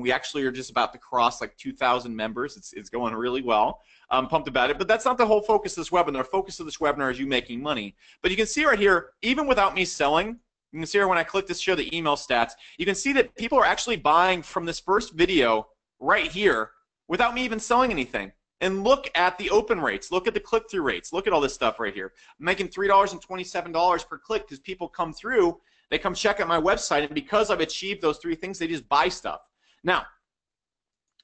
We actually are just about to cross like 2,000 members. It's going really well. I'm pumped about it, but that's not the whole focus of this webinar. The focus of this webinar is you making money. But you can see right here, even without me selling, you can see here when I click to show the email stats, you can see that people are actually buying from this first video right here without me even selling anything. And look at the open rates. Look at the click-through rates. Look at all this stuff right here. I'm making $3.27 per click because people come through, they come check out my website, and because I've achieved those 3 things, they just buy stuff. Now,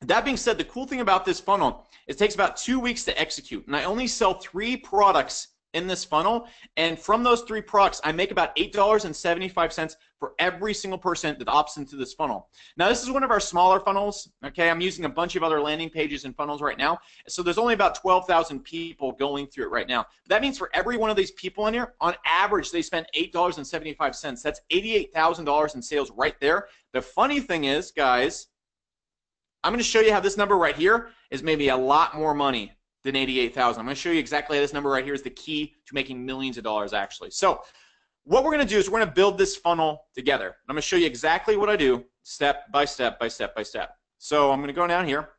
that being said, the cool thing about this funnel is it takes about 2 weeks to execute, and I only sell 3 products in this funnel, and from those 3 products, I make about $8.75 for every single person that opts into this funnel. Now, this is one of our smaller funnels, okay? I'm using a bunch of other landing pages and funnels right now, so there's only about 12,000 people going through it right now. That means for every one of these people in here, on average, they spend $8.75. That's $88,000 in sales right there. The funny thing is, guys, I'm going to show you how this number right here is maybe a lot more money than 88,000. I'm going to show you exactly how this number right here is the key to making millions of dollars actually. So what we're going to do is we're going to build this funnel together. I'm going to show you exactly what I do step by step by step by step. So I'm going to go down here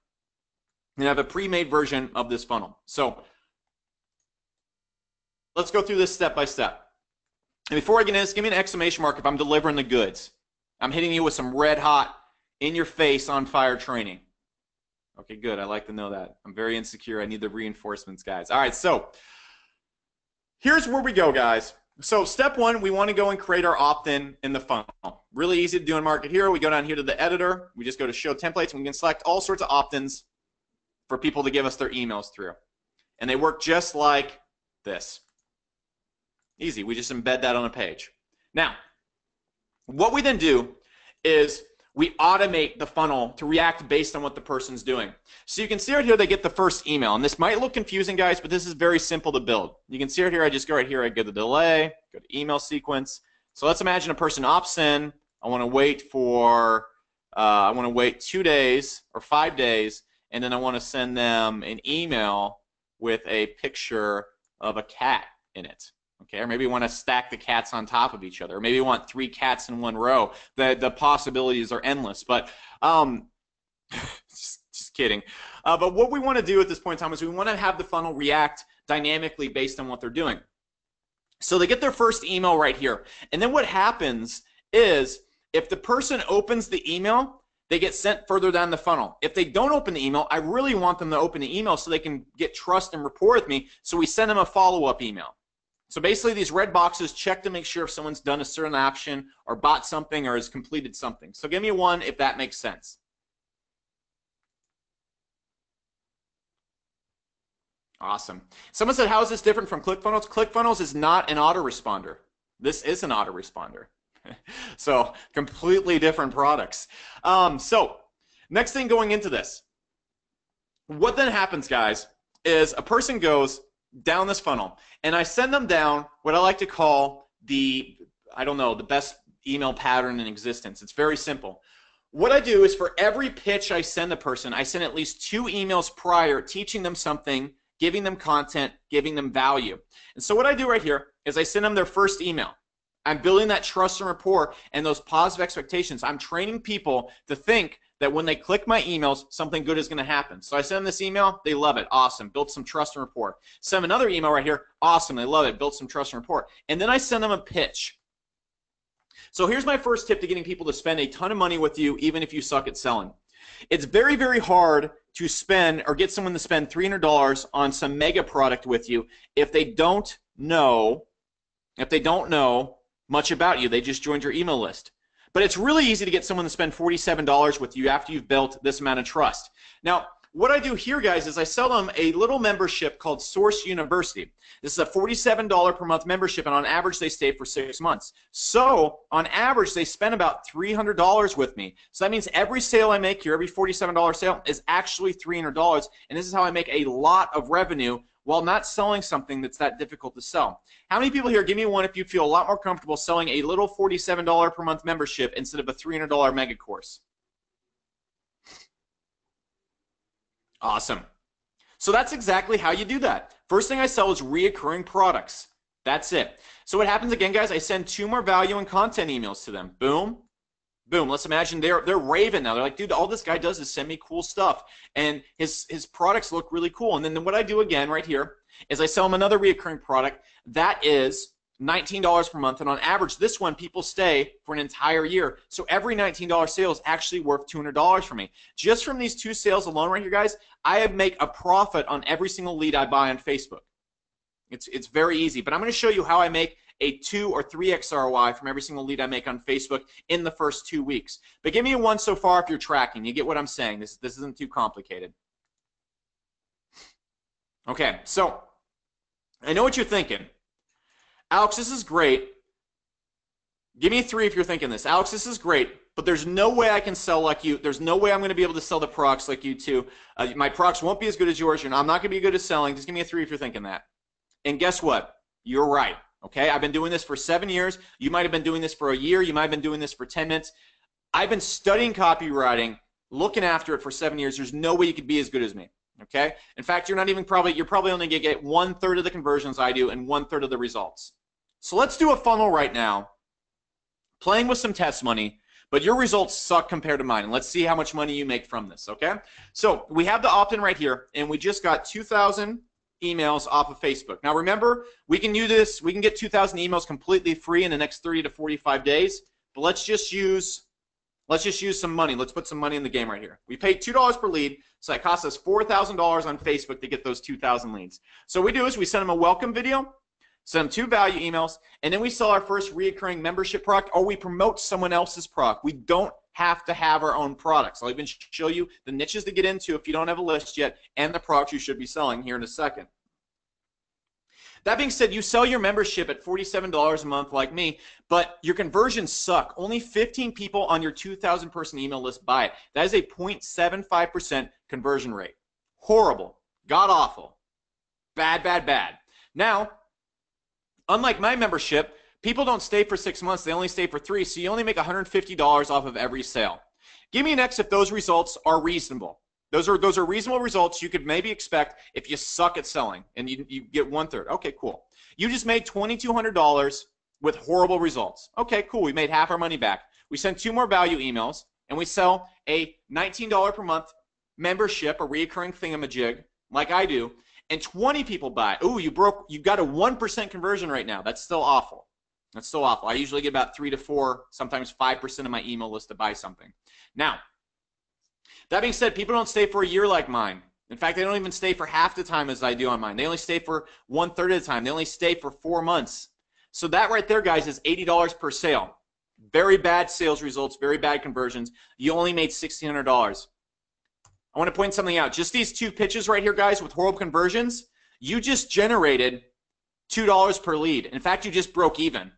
and I have a pre-made version of this funnel. So let's go through this step by step. And before I get into this, give me an exclamation mark if I'm delivering the goods. I'm hitting you with some red hot, in your face, on fire training. Okay, good. I like to know that. I'm very insecure. I need the reinforcements, guys. All right, so here's where we go, guys. So step 1, we want to go and create our opt-in in the funnel. Really easy to do in Market Hero. We go down here to the editor. We just go to show templates, and we can select all sorts of opt-ins for people to give us their emails through. And they work just like this. Easy. We just embed that on a page. Now, what we then do is we automate the funnel to react based on what the person's doing. So you can see right here they get the first email. And this might look confusing, guys, but this is very simple to build. You can see right here, I just go right here, I go to delay, go to email sequence. So let's imagine a person opts in. I want to wait for, 2 days or 5 days, and then I want to send them an email with a picture of a cat in it. Okay, or maybe you want to stack the cats on top of each other. Or maybe you want 3 cats in one row. The possibilities are endless. But just kidding. But what we want to do at this point in time is we want to have the funnel react dynamically based on what they're doing. So they get their first email right here. And then what happens is if the person opens the email, they get sent further down the funnel. If they don't open the email, I really want them to open the email so they can get trust and rapport with me. So we send them a follow-up email. So basically these red boxes check to make sure if someone's done a certain action or bought something or has completed something. So give me 1 if that makes sense. Awesome. Someone said, how is this different from ClickFunnels? ClickFunnels is not an autoresponder. This is an autoresponder. So completely different products. So next thing going into this. What then happens, guys, is a person goes down this funnel, and I send them down what I like to call the best email pattern in existence. It's very simple. What I do is for every pitch I send a person, I send at least 2 emails prior teaching them something, giving them content, giving them value. And so what I do right here is I send them their first email. I'm building that trust and rapport and those positive expectations. I'm training people to think that when they click my emails, something good is going to happen. So I send them this email, they love it, awesome, built some trust and rapport. Send them another email right here, awesome, they love it, built some trust and rapport. And then I send them a pitch. So here's my first tip to getting people to spend a ton of money with you, even if you suck at selling. It's very, very hard to spend or get someone to spend $300 on some mega product with you if they don't know much about you. They just joined your email list. But it's really easy to get someone to spend $47 with you after you've built this amount of trust. Now, what I do here, guys, is I sell them a little membership called Source University. This is a $47 per month membership, and on average, they stay for 6 months. So on average, they spend about $300 with me. So that means every sale I make here, every $47 sale, is actually $300, and this is how I make a lot of revenue while not selling something that's that difficult to sell. How many people here, give me one if you feel a lot more comfortable selling a little $47 per month membership instead of a $300 mega course? Awesome. So that's exactly how you do that. First thing I sell is reoccurring products. That's it. So what happens again, guys, I send 2 more value and content emails to them. Boom. Boom. Let's imagine they're raving now. They're like, dude, all this guy does is send me cool stuff, and his products look really cool. And then what I do again right here is I sell them another reoccurring product that is $19 per month, and on average, this one people stay for an entire year. So every $19 sale is actually worth $200 for me. Just from these 2 sales alone right here, guys, I make a profit on every single lead I buy on Facebook. It's very easy, but I'm going to show you how I make a 2 or 3x ROI from every single lead I make on Facebook in the first 2 weeks. But give me a 1 so far if you're tracking. You get what I'm saying. This isn't too complicated. Okay, so I know what you're thinking. Alex, this is great. Give me a 3 if you're thinking this. Alex, this is great, but there's no way I can sell like you. There's no way I'm going to be able to sell the products like you too. My products won't be as good as yours. I'm not going to be good at selling. Just give me a 3 if you're thinking that. And guess what? You're right. Okay, I've been doing this for 7 years. You might have been doing this for a year. You might have been doing this for 10 minutes. I've been studying copywriting, looking after it for 7 years. There's no way you could be as good as me. Okay? In fact, you're probably only going to get 1/3 of the conversions I do and 1/3 of the results. So let's do a funnel right now, playing with some test money, but your results suck compared to mine. And let's see how much money you make from this, okay? So we have the opt-in right here, and we just got 2,000 emails off of Facebook. Now remember, we can do this, we can get 2,000 emails completely free in the next 30 to 45 days, but let's just use some money. Let's put some money in the game right here. We paid $2 per lead, so that costs us $4,000 on Facebook to get those 2,000 leads. So what we do is we send them a welcome video, send them 2 value emails, and then we sell our first reoccurring membership product, or we promote someone else's product. We don't have to have our own products. I'll even show you the niches to get into if you don't have a list yet, and the products you should be selling here in a second. That being said, you sell your membership at $47 a month like me, but your conversions suck. Only 15 people on your 2,000 person email list buy it. That is a 0.75% conversion rate. Horrible. God awful. Bad, bad, bad. Now, unlike my membership, people don't stay for 6 months. They only stay for 3, so you only make $150 off of every sale. Give me an X if those results are reasonable. Those are reasonable results you could maybe expect if you suck at selling and you get 1/3. Okay, cool. You just made $2,200 with horrible results. Okay, cool. We made half our money back. We send 2 more value emails, and we sell a $19 per month membership, a reoccurring thingamajig, like I do, and 20 people buy. Ooh, you got a 1% conversion rate now. That's still awful. That's still awful. I usually get about 3 to 4, sometimes 5% of my email list to buy something. Now, that being said, people don't stay for a year like mine. In fact, they don't even stay for half the time as I do on mine. They only stay for 1/3 of the time. They only stay for 4 months. So that right there, guys, is $80 per sale. Very bad sales results, very bad conversions. You only made $1,600. I want to point something out. Just these 2 pitches right here, guys, with horrible conversions, you just generated $2 per lead. In fact, you just broke even.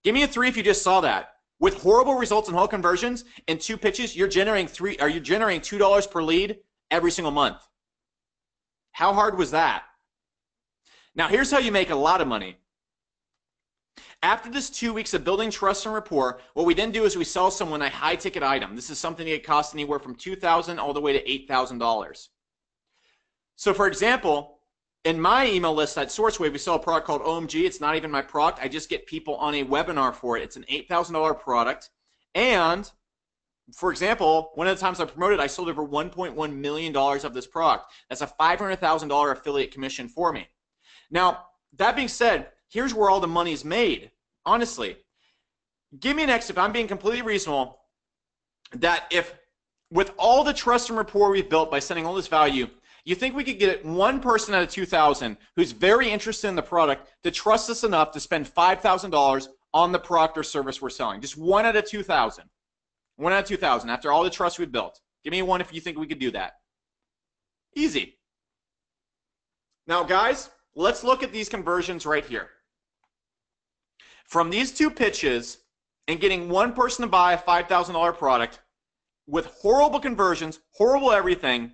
Give me a 3 if you just saw that. With horrible results in whole conversions and 2 pitches, you're generating $2 per lead every single month. How hard was that? Now, here's how you make a lot of money. After this 2 weeks of building trust and rapport, what we then do is we sell someone a high-ticket item. This is something that costs anywhere from $2,000 all the way to $8,000. So, for example, in my email list at SourceWave, we sell a product called OMG. It's not even my product. I just get people on a webinar for it. It's an $8,000 product. And, for example, one of the times I promoted, I sold over $1.1 million of this product. That's a $500,000 affiliate commission for me. Now, that being said, here's where all the money's made. Honestly, give me an X if I'm being completely reasonable, that if with all the trust and rapport we've built by sending all this value, you think we could get 1 person out of 2,000 who's very interested in the product to trust us enough to spend $5,000 on the product or service we're selling? Just 1 out of 2,000. 1 out of 2,000 after all the trust we've built. Give me a 1 if you think we could do that. Easy. Now, guys, let's look at these conversions right here. From these 2 pitches and getting one person to buy a $5,000 product with horrible conversions, horrible everything,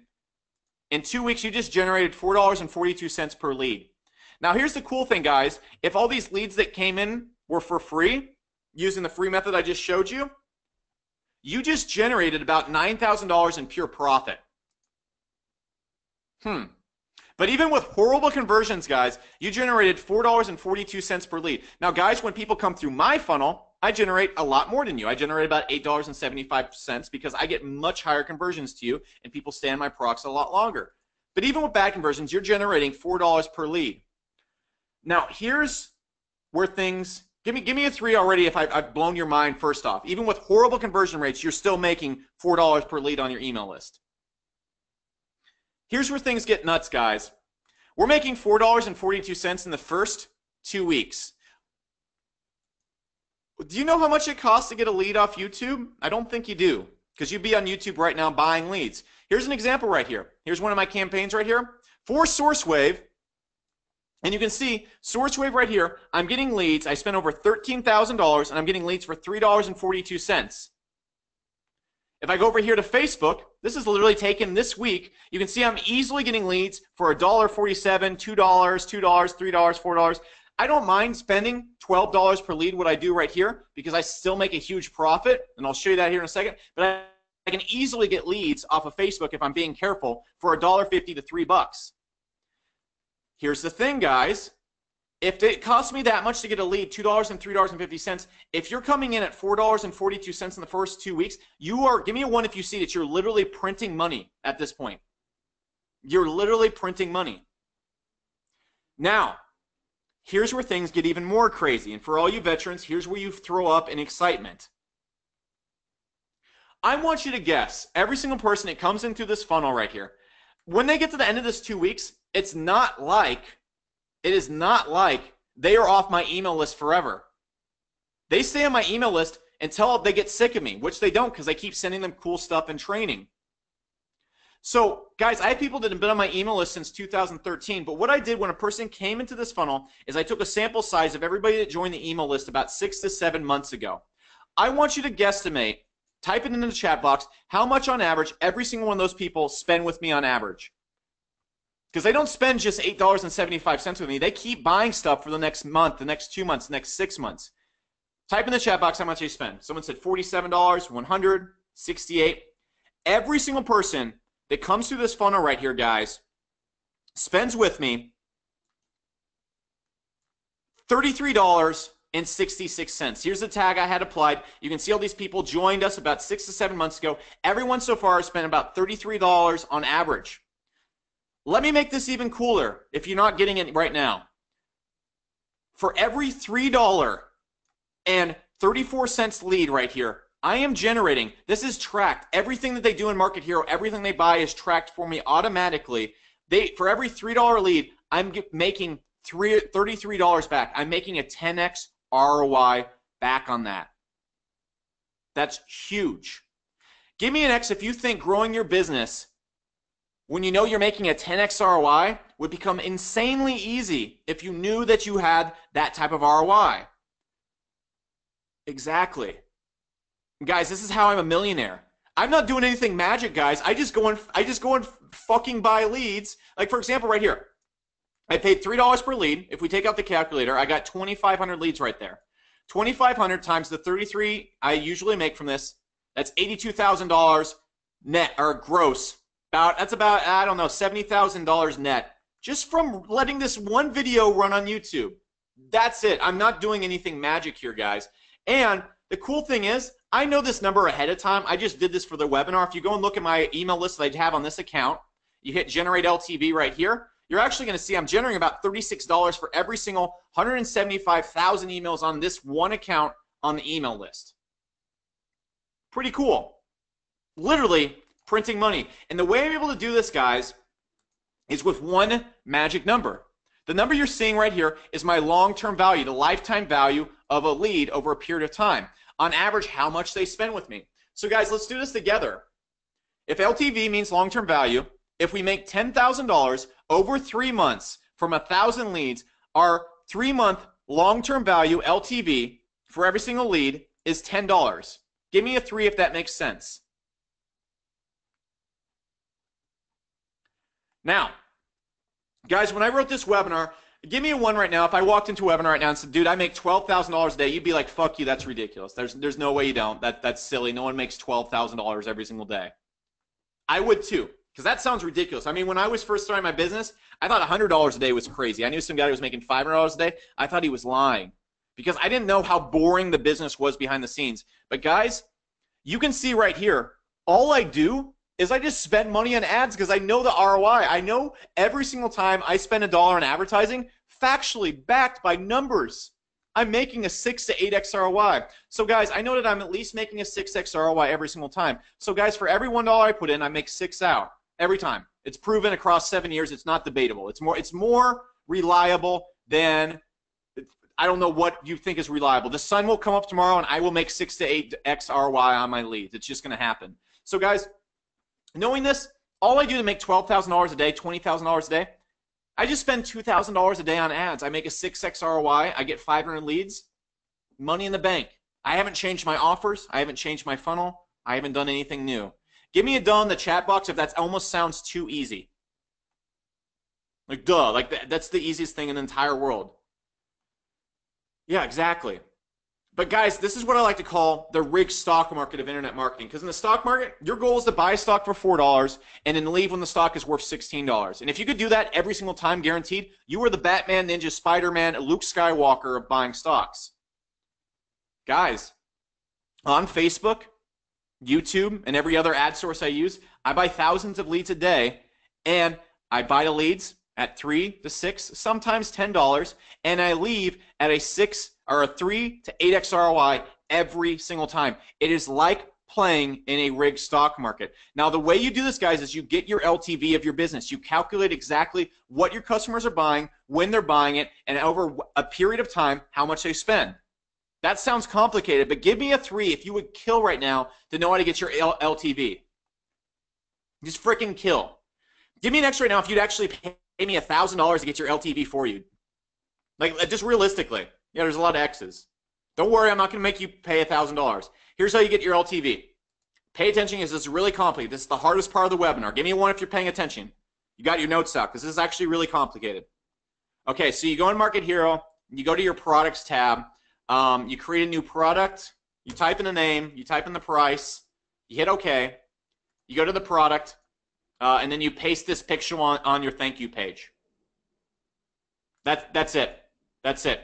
in 2 weeks, you just generated $4.42 per lead. Now, here's the cool thing, guys. If all these leads that came in were for free, using the free method I just showed you, you just generated about $9,000 in pure profit. But even with horrible conversions, guys, you generated $4.42 per lead. Now, guys, when people come through my funnel, I generate a lot more than you. I generate about $8.75 because I get much higher conversions to you, and people stay on my products a lot longer. But even with bad conversions, you're generating $4 per lead. Now, here's where things, give me a 3 already if I've blown your mind first off. Even with horrible conversion rates, you're still making $4 per lead on your email list. Here's where things get nuts, guys. We're making $4.42 in the first 2 weeks. Do you know how much it costs to get a lead off YouTube? I don't think you do, because you'd be on YouTube right now buying leads. Here's an example right here. Here's one of my campaigns right here. For SourceWave, and you can see SourceWave right here, I'm getting leads. I spent over $13,000, and I'm getting leads for $3.42. If I go over here to Facebook, this is literally taken this week. You can see I'm easily getting leads for $1.47, $2, $2, $3, $4. I don't mind spending $12 per lead, what I do right here, because I still make a huge profit, and I'll show you that here in a second. But I can easily get leads off of Facebook if I'm being careful for $1.50 to $3. Here's the thing, guys. If it costs me that much to get a lead, $2 and $3.50, if you're coming in at $4.42 in the first 2 weeks, you are, give me a 1 if you see that you're literally printing money at this point. You're literally printing money. Now, here's where things get even more crazy. And for all you veterans, here's where you throw up in excitement. I want you to guess, every single person that comes into this funnel right here, when they get to the end of this 2 weeks, it is not like they are off my email list forever. They stay on my email list until they get sick of me, which they don't because I keep sending them cool stuff and training. So, guys, I have people that have been on my email list since 2013, but what I did when a person came into this funnel is I took a sample size of everybody that joined the email list about 6 to 7 months ago. I want you to guesstimate, type it into the chat box, how much on average every single one of those people spend with me on average. Because they don't spend just $8.75 with me. They keep buying stuff for the next month, the next 2 months, the next 6 months. Type in the chat box how much they spend. Someone said $47, $100, $68. Every single person that comes through this funnel right here, guys, spends with me $33.66. Here's the tag I had applied. You can see all these people joined us about 6 to 7 months ago. Everyone so far has spent about $33 on average. Let me make this even cooler if you're not getting it right now. For every $3.34 lead right here, I am generating, this is tracked. Everything that they do in Market Hero, everything they buy is tracked for me automatically. For every $3 lead, I'm making $33 back. I'm making a 10x ROI back on that. That's huge. Give me an X if you think growing your business when you know you're making a 10x ROI would become insanely easy if you knew that you had that type of ROI. Exactly. Guys, this is how I'm a millionaire. I'm not doing anything magic, guys. I just go and fucking buy leads. Like, for example, right here. I paid $3 per lead. If we take out the calculator, I got 2,500 leads right there. 2,500 times the 33 I usually make from this, that's $82,000 net or gross. That's about, I don't know, $70,000 net. Just from letting this one video run on YouTube. That's it. I'm not doing anything magic here, guys. And the cool thing is, I know this number ahead of time. I just did this for the webinar. If you go and look at my email list that I have on this account, you hit Generate LTV right here, you're actually going to see I'm generating about $36 for every single 175,000 emails on this one account on the email list. Pretty cool. Literally printing money. And the way I'm able to do this, guys, is with one magic number. The number you're seeing right here is my long-term value, the lifetime value of a lead over a period of time. On average, how much they spend with me. So guys, let's do this together. If LTV means long-term value, If we make $10,000 over 3 months from 1,000 leads, our 3-month long-term value, LTV, for every single lead is $10. Give me a 3 if that makes sense. Now, guys, when I wrote this webinar, give me a 1 right now. If I walked into a webinar right now and said, dude, I make $12,000 a day, you'd be like, fuck you, that's ridiculous. There's no way you don't. That's silly. No one makes $12,000 every single day. I would too, because that sounds ridiculous. I mean, when I was first starting my business, I thought $100 a day was crazy. I knew some guy who was making $500 a day. I thought he was lying because I didn't know how boring the business was behind the scenes. But guys, you can see right here, all I do is I just spend money on ads because I know the ROI. I know every single time I spend $1 on advertising, factually backed by numbers, I'm making a 6 to 8x ROI. So guys, I know that I'm at least making a 6x ROI every single time. So guys, for every $1 I put in, I make 6 out every time. It's proven across 7 years. It's not debatable. It's more reliable than, I don't know what you think is reliable. The sun will come up tomorrow and I will make 6 to 8x ROI on my leads. It's just going to happen. So guys, knowing this, all I do to make $12,000 a day, $20,000 a day, I just spend $2,000 a day on ads. I make a 6x ROI. I get 500 leads. Money in the bank. I haven't changed my offers. I haven't changed my funnel. I haven't done anything new. Give me a duh in the chat box if that almost sounds too easy. Like, duh. Like, that's the easiest thing in the entire world. Yeah, exactly. But guys, this is what I like to call the rigged stock market of internet marketing. Because in the stock market, your goal is to buy stock for $4 and then leave when the stock is worth $16. And if you could do that every single time, guaranteed, you are the Batman, Ninja, Spider-Man, Luke Skywalker of buying stocks. Guys, on Facebook, YouTube, and every other ad source I use, I buy thousands of leads a day, and I buy the leads at $3 to $6, sometimes $10, and I leave at a 6 or a 3 to 8x ROI every single time. It is like playing in a rigged stock market. Now, the way you do this, guys, is you get your LTV of your business. You calculate exactly what your customers are buying, when they're buying it, and over a period of time, how much they spend. That sounds complicated, but give me a 3 if you would kill right now to know how to get your LTV. Just freaking kill. Give me an X right now if you'd actually pay me $1,000 to get your LTV for you. Like, just realistically. Yeah, there's a lot of X's. Don't worry, I'm not going to make you pay $1,000. Here's how you get your LTV. Pay attention because this is really complicated. This is the hardest part of the webinar. Give me a 1 if you're paying attention. You got your notes out because this is actually really complicated. Okay, so you go in Market Hero, you go to your products tab, you create a new product, you type in a name, you type in the price, you hit OK, you go to the product, and then you paste this picture on your thank you page. That's it. That's it.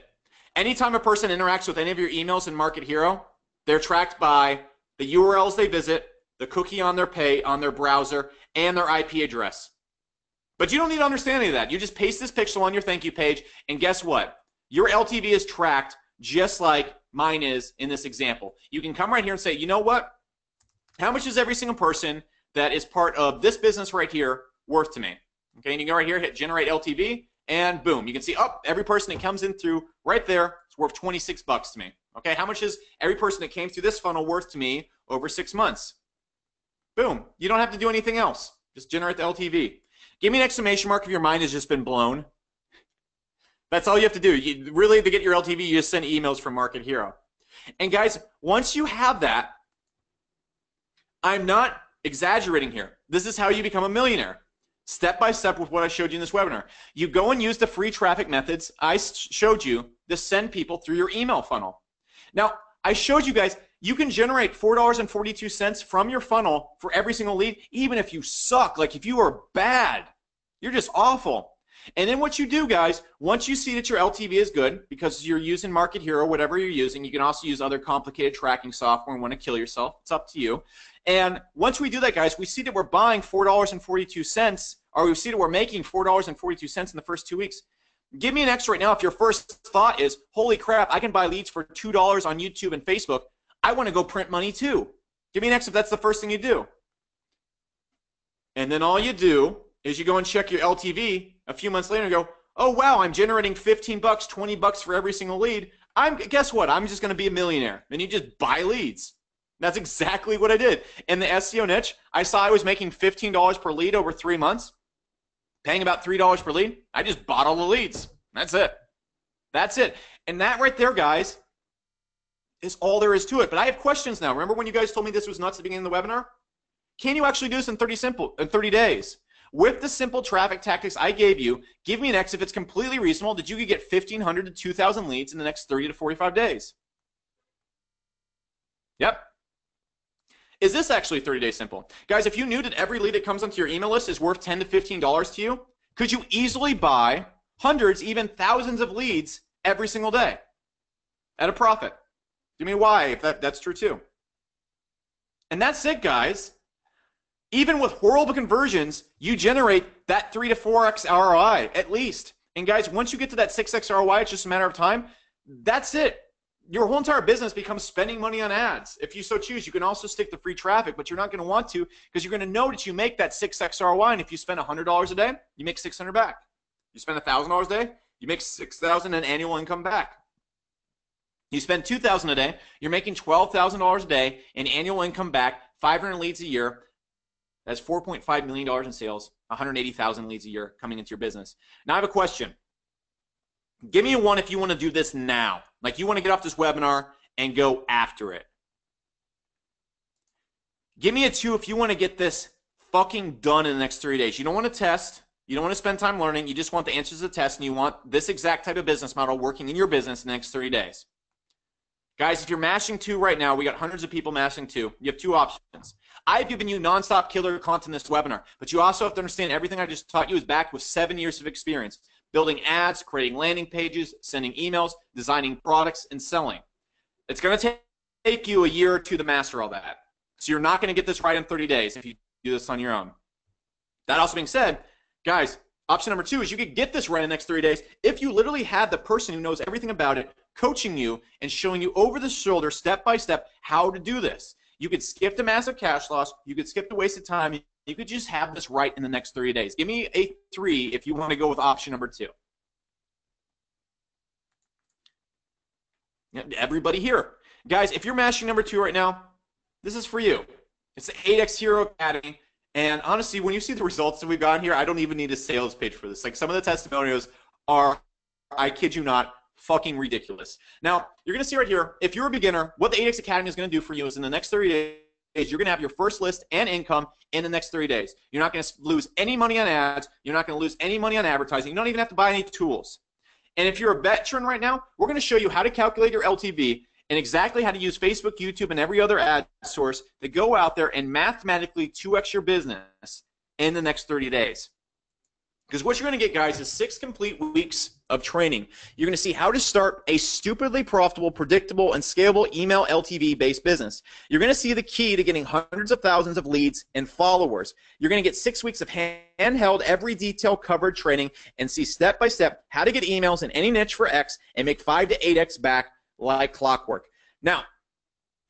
Anytime a person interacts with any of your emails in Market Hero, they're tracked by the URLs they visit, the cookie on their browser, and their IP address. But you don't need to understand any of that. You just paste this pixel on your thank you page, and guess what? Your LTV is tracked just like mine is in this example. You can come right here and say, you know what? How much is every single person that is part of this business right here worth to me? Okay, and you go right here, hit generate LTV, and boom, you can see, oh, every person that comes in through right there is worth $26 to me. Okay, how much is every person that came through this funnel worth to me over 6 months? Boom, you don't have to do anything else. Just generate the LTV. Give me an exclamation mark if your mind has just been blown. That's all you have to do. Really, to get your LTV, you just send emails from Market Hero. And guys, once you have that, I'm not exaggerating here. This is how you become a millionaire. Step by step with what I showed you in this webinar. You go and use the free traffic methods I showed you to send people through your email funnel. Now, I showed you guys, you can generate $4.42 from your funnel for every single lead, even if you suck, like if you are bad, you're just awful. And then what you do, guys, once you see that your LTV is good, because you're using Market Hero, whatever you're using, you can also use other complicated tracking software and want to kill yourself. It's up to you. And once we do that, guys, we see that we're buying $4.42, or we see that we're making $4.42 in the first 2 weeks. Give me an X right now if your first thought is, holy crap, I can buy leads for $2 on YouTube and Facebook. I want to go print money too. Give me an X if that's the first thing you do. And then all you do is you go and check your LTV a few months later and go, oh wow, I'm generating $15, $20 for every single lead. Guess what? I'm just going to be a millionaire. And you just buy leads. That's exactly what I did. In the SEO niche, I saw I was making $15 per lead over 3 months, paying about $3 per lead. I just bought all the leads. That's it. That's it. And that right there, guys, is all there is to it. But I have questions now. Remember when you guys told me this was nuts at the beginning of the webinar? Can you actually do this in 30 days? With the simple traffic tactics I gave you, give me an X if it's completely reasonable that you could get 1,500 to 2,000 leads in the next 30 to 45 days. Yep. Is this actually 30 days simple? Guys, if you knew that every lead that comes onto your email list is worth $10 to $15 to you, could you easily buy hundreds, even thousands of leads every single day at a profit? Give me why if that's true too. And that's it, guys. Even with horrible conversions, you generate that 3 to 4x ROI at least. And guys, once you get to that 6x ROI, it's just a matter of time. That's it. Your whole entire business becomes spending money on ads. If you so choose, you can also stick to free traffic, but you're not going to want to because you're going to know that you make that 6x ROI. And if you spend $100 a day, you make $600 back. You spend $1,000 a day, you make $6,000 in annual income back. You spend $2,000 a day, you're making $12,000 a day in annual income back, 500 leads a year. That's $4.5 million in sales, 180,000 leads a year coming into your business. Now I have a question. Give me a 1 if you want to do this now. Like you want to get off this webinar and go after it. Give me a 2 if you want to get this fucking done in the next 3 days. You don't want to test. You don't want to spend time learning. You just want the answers to the test, and you want this exact type of business model working in your business in the next 30 days. Guys, if you're mashing 2 right now, we got hundreds of people mashing 2. You have 2 options. I've given you nonstop killer content in this webinar, but you also have to understand everything I just taught you is backed with 7 years of experience. Building ads, creating landing pages, sending emails, designing products, and selling. It's going to take you a year or 2 to master all that. So you're not going to get this right in 30 days if you do this on your own. That also being said, guys, option number 2 is you could get this right in the next 30 days if you literally have the person who knows everything about it coaching you and showing you over the shoulder, step by step, how to do this. You could skip the massive cash loss. You could skip the wasted time. You could just have this right in the next 30 days. Give me a 3 if you want to go with option number 2. Everybody here. Guys, if you're mashing number 2 right now, this is for you. It's the 8X Hero Academy. And honestly, when you see the results that we've gotten here, I don't even need a sales page for this. Like some of the testimonials are, I kid you not, fucking ridiculous. Now, you're going to see right here, if you're a beginner, what the 8X Academy is going to do for you is in the next 30 days, you're going to have your first list and income in the next 30 days. You're not going to lose any money on ads. You're not going to lose any money on advertising. You don't even have to buy any tools. And if you're a veteran right now, we're going to show you how to calculate your LTV and exactly how to use Facebook, YouTube, and every other ad source to go out there and mathematically 2x your business in the next 30 days. Because what you're going to get, guys, is 6 complete weeks of training. You're going to see how to start a stupidly profitable, predictable, and scalable email LTV-based business. You're going to see the key to getting hundreds of thousands of leads and followers. You're going to get 6 weeks of handheld, every detail covered training and see step-by-step how to get emails in any niche for X and make 5 to 8X back like clockwork. Now,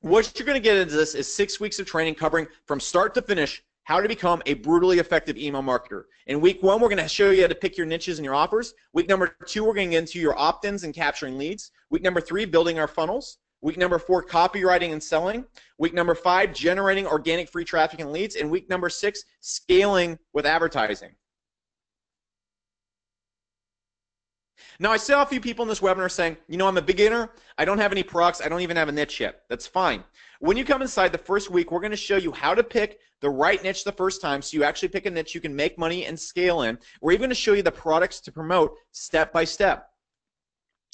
what you're going to get into this is 6 weeks of training covering from start to finish how to become a brutally effective email marketer. In week 1, we're going to show you how to pick your niches and your offers. Week number 2, we're going to get into your opt-ins and capturing leads. Week number 3, building our funnels. Week number 4, copywriting and selling. Week number 5, generating organic free traffic and leads. And week number 6, scaling with advertising. Now, I saw a few people in this webinar saying, you know, I'm a beginner, I don't have any products, I don't even have a niche yet. That's fine. When you come inside the first week, we're going to show you how to pick the right niche the first time so you actually pick a niche you can make money and scale in. We're even going to show you the products to promote step by step.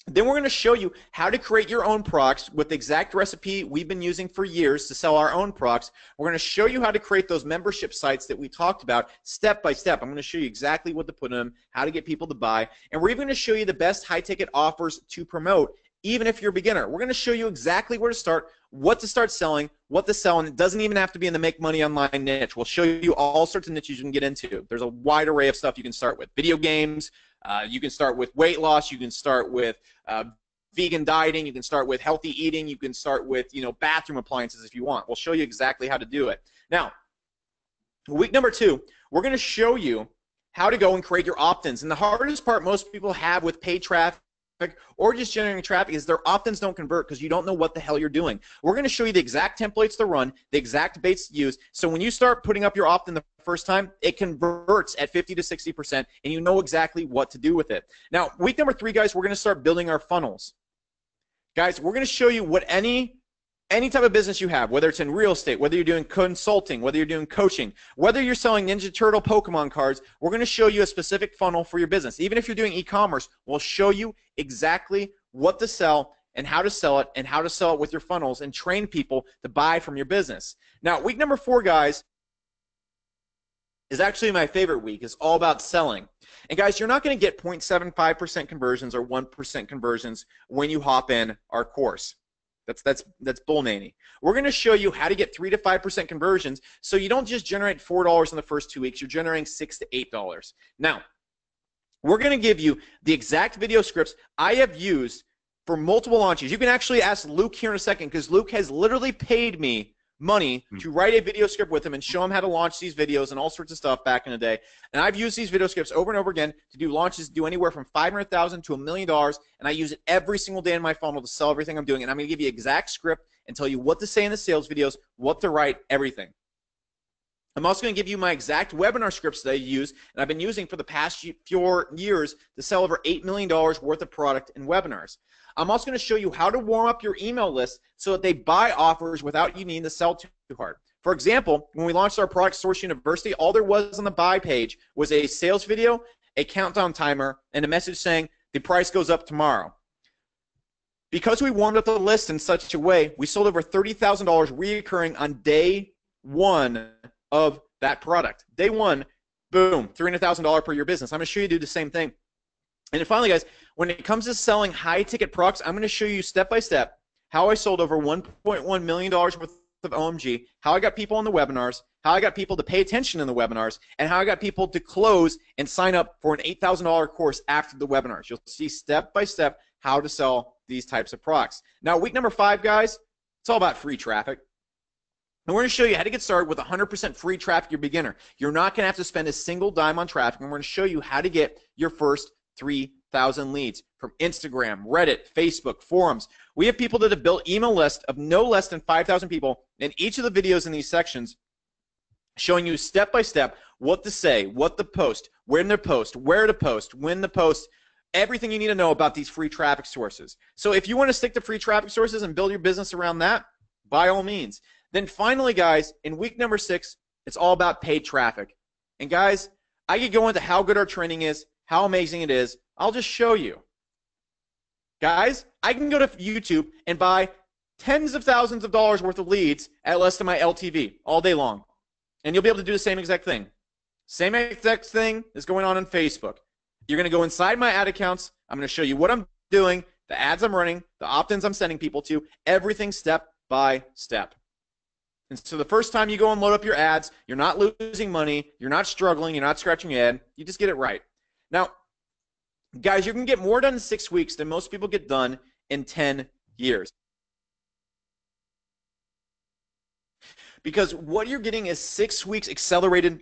Then we're going to show you how to create your own products with the exact recipe we've been using for years to sell our own products. We're going to show you how to create those membership sites that we talked about step by step. I'm going to show you exactly what to put in them, how to get people to buy, and we're even going to show you the best high-ticket offers to promote even if you're a beginner. We're going to show you exactly where to start, what to start selling, what to sell, and it doesn't even have to be in the make money online niche. We'll show you all sorts of niches you can get into. There's a wide array of stuff you can start with. Video games, you can start with weight loss, you can start with vegan dieting, you can start with healthy eating, you can start with, you know, bathroom appliances if you want. We'll show you exactly how to do it. Now, week number 2, we're going to show you how to go and create your opt-ins. And the hardest part most people have with paid traffic or just generating traffic is their opt-ins don't convert because you don't know what the hell you're doing. We're going to show you the exact templates to run, the exact baits to use, so when you start putting up your opt-in the first time, it converts at 50 to 60%, and you know exactly what to do with it. Now, week number 3, guys, we're going to start building our funnels. Guys, we're going to show you what any type of business you have, whether it's in real estate, whether you're doing consulting, whether you're doing coaching, whether you're selling Ninja Turtle Pokemon cards, we're going to show you a specific funnel for your business. Even if you're doing e-commerce, we'll show you exactly what to sell and how to sell it with your funnels and train people to buy from your business. Now, week number 4, guys, is actually my favorite week. It's all about selling. And guys, you're not going to get 0.75% conversions or 1% conversions when you hop in our course. That's bull nanny. We're going to show you how to get 3 to 5% conversions so you don't just generate $4 in the first 2 weeks. You're generating $6 to $8. Now, we're going to give you the exact video scripts I have used for multiple launches. You can actually ask Luke here in a second because Luke has literally paid me money to write a video script with him and show him how to launch these videos and all sorts of stuff back in the day. And I've used these video scripts over and over again to do launches, do anywhere from $500,000 to $1 million, and I use it every single day in my funnel to sell everything I'm doing. And I'm going to give you exact script and tell you what to say in the sales videos, what to write, everything. I'm also going to give you my exact webinar scripts that I use and I've been using for the past 4 years to sell over $8 million worth of product in webinars. I'm also going to show you how to warm up your email list so that they buy offers without you needing to sell too hard. For example, when we launched our Product Source University, all there was on the buy page was a sales video, a countdown timer, and a message saying the price goes up tomorrow. Because we warmed up the list in such a way, we sold over $30,000 reoccurring on day 1 of that product. Day 1, boom, $300,000 per year business. I'm going to show you to do the same thing. And then finally, guys, when it comes to selling high-ticket products, I'm going to show you step-by-step how I sold over $1.1 million worth of OMG, how I got people on the webinars, how I got people to pay attention in the webinars, and how I got people to close and sign up for an $8,000 course after the webinars. You'll see step-by-step how to sell these types of products. Now, week number 5, guys, it's all about free traffic. And we're going to show you how to get started with 100% free traffic, your beginner. You're not going to have to spend a single dime on traffic, and we're going to show you how to get your first 3,000 leads from Instagram, Reddit, Facebook, forums. We have people that have built email lists of no less than 5,000 people in each of the videos in these sections showing you step by step what to say, what to post, when to post, where to post, when to post, everything you need to know about these free traffic sources. So if you want to stick to free traffic sources and build your business around that, by all means. Then finally, guys, in week number 6, it's all about paid traffic. And guys, I could go into how good our training is, how amazing it is. I'll just show you. Guys, I can go to YouTube and buy tens of thousands of dollars worth of leads at less than my LTV all day long. And you'll be able to do the same exact thing. Same exact thing is going on Facebook. You're going to go inside my ad accounts. I'm going to show you what I'm doing, the ads I'm running, the opt-ins I'm sending people to, everything step by step. And so the first time you go and load up your ads, you're not losing money, you're not struggling, you're not scratching your head, you just get it right. Now, guys, you can get more done in 6 weeks than most people get done in 10 years. Because what you're getting is 6 weeks accelerated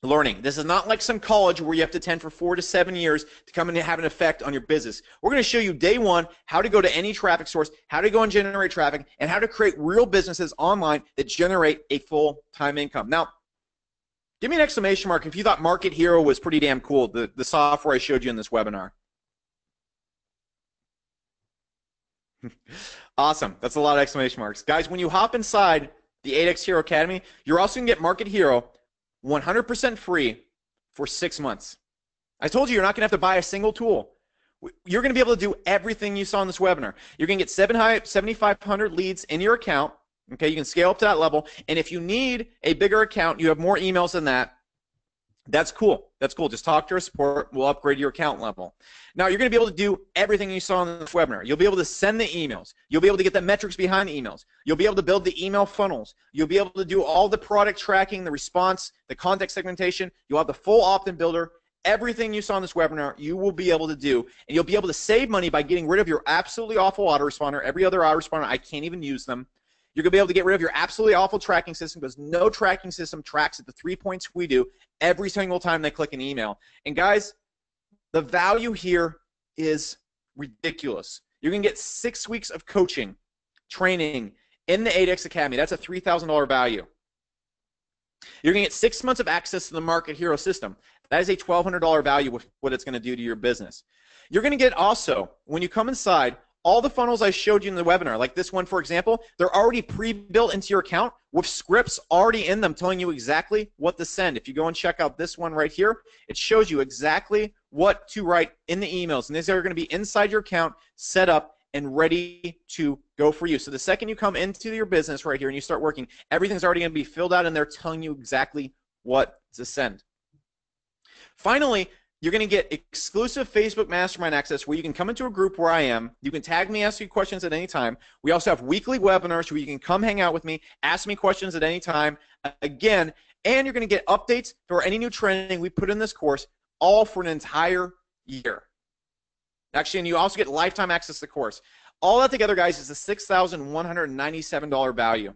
learning. This is not like some college where you have to attend for 4 to 7 years to come and have an effect on your business. We're going to show you day 1 how to go to any traffic source, how to go and generate traffic, and how to create real businesses online that generate a full-time income. Now, give me an exclamation mark if you thought Market Hero was pretty damn cool, the software I showed you in this webinar. Awesome. That's a lot of exclamation marks. Guys, when you hop inside the 8X Hero Academy, you're also going to get Market Hero 100% free for 6 months. I told you you're not going to have to buy a single tool. You're going to be able to do everything you saw in this webinar. You're going to get 7,500 leads in your account. Okay, you can scale up to that level. And if you need a bigger account, you have more emails than that, that's cool. That's cool. Just talk to our support. We'll upgrade your account level. Now, you're going to be able to do everything you saw in this webinar. You'll be able to send the emails. You'll be able to get the metrics behind the emails. You'll be able to build the email funnels. You'll be able to do all the product tracking, the response, the context segmentation. You'll have the full opt-in builder. Everything you saw in this webinar, you will be able to do. And you'll be able to save money by getting rid of your absolutely awful autoresponder. Every other autoresponder, I can't even use them. You're going to be able to get rid of your absolutely awful tracking system because no tracking system tracks at the 3 points we do every single time they click an email. And guys, the value here is ridiculous. You're going to get 6 weeks of coaching, training in the 8X Academy. That's a $3,000 value. You're going to get 6 months of access to the Market Hero system. That is a $1,200 value with what it's going to do to your business. You're going to get also, when you come inside, all the funnels I showed you in the webinar, like this one, for example, they're already pre-built into your account with scripts already in them telling you exactly what to send. If you go and check out this one right here, it shows you exactly what to write in the emails. And these are going to be inside your account, set up, and ready to go for you. So the second you come into your business right here and you start working, everything's already going to be filled out and they're telling you exactly what to send. Finally, you're going to get exclusive Facebook Mastermind access where you can come into a group where I am. You can tag me, ask me questions at any time. We also have weekly webinars where you can come hang out with me, ask me questions at any time. Again, and you're going to get updates for any new training we put in this course, all for an entire year. Actually, and you also get lifetime access to the course. All that together, guys, is a $6,197 value.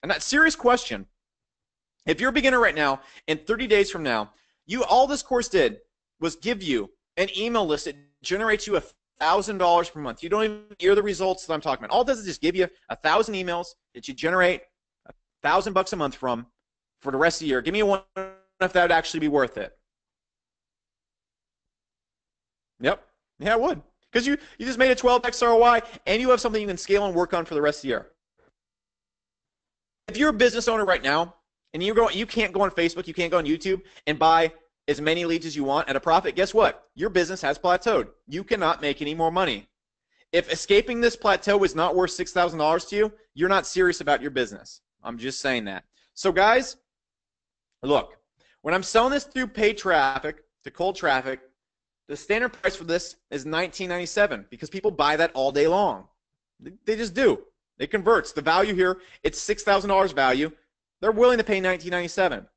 And that serious question, if you're a beginner right now, in 30 days from now, all this course did was give you an email list that generates you $1,000 per month. You don't even hear the results that I'm talking about. All it does is just give you 1,000 emails that you generate $1,000 a month from for the rest of the year. Give me one if that would actually be worth it. Yep. Yeah, it would. Because you just made a 12x ROI and you have something you can scale and work on for the rest of the year. If you're a business owner right now and you can't go on Facebook, you can't go on YouTube and buy as many leads as you want at a profit, guess what? Your business has plateaued. You cannot make any more money. If escaping this plateau is not worth $6,000 to you, you're not serious about your business. I'm just saying that. So guys, look, when I'm selling this through paid traffic to cold traffic, the standard price for this is $19.97 because people buy that all day long. They just do. It converts. The value here, it's $6,000 value. They're willing to pay $19.97.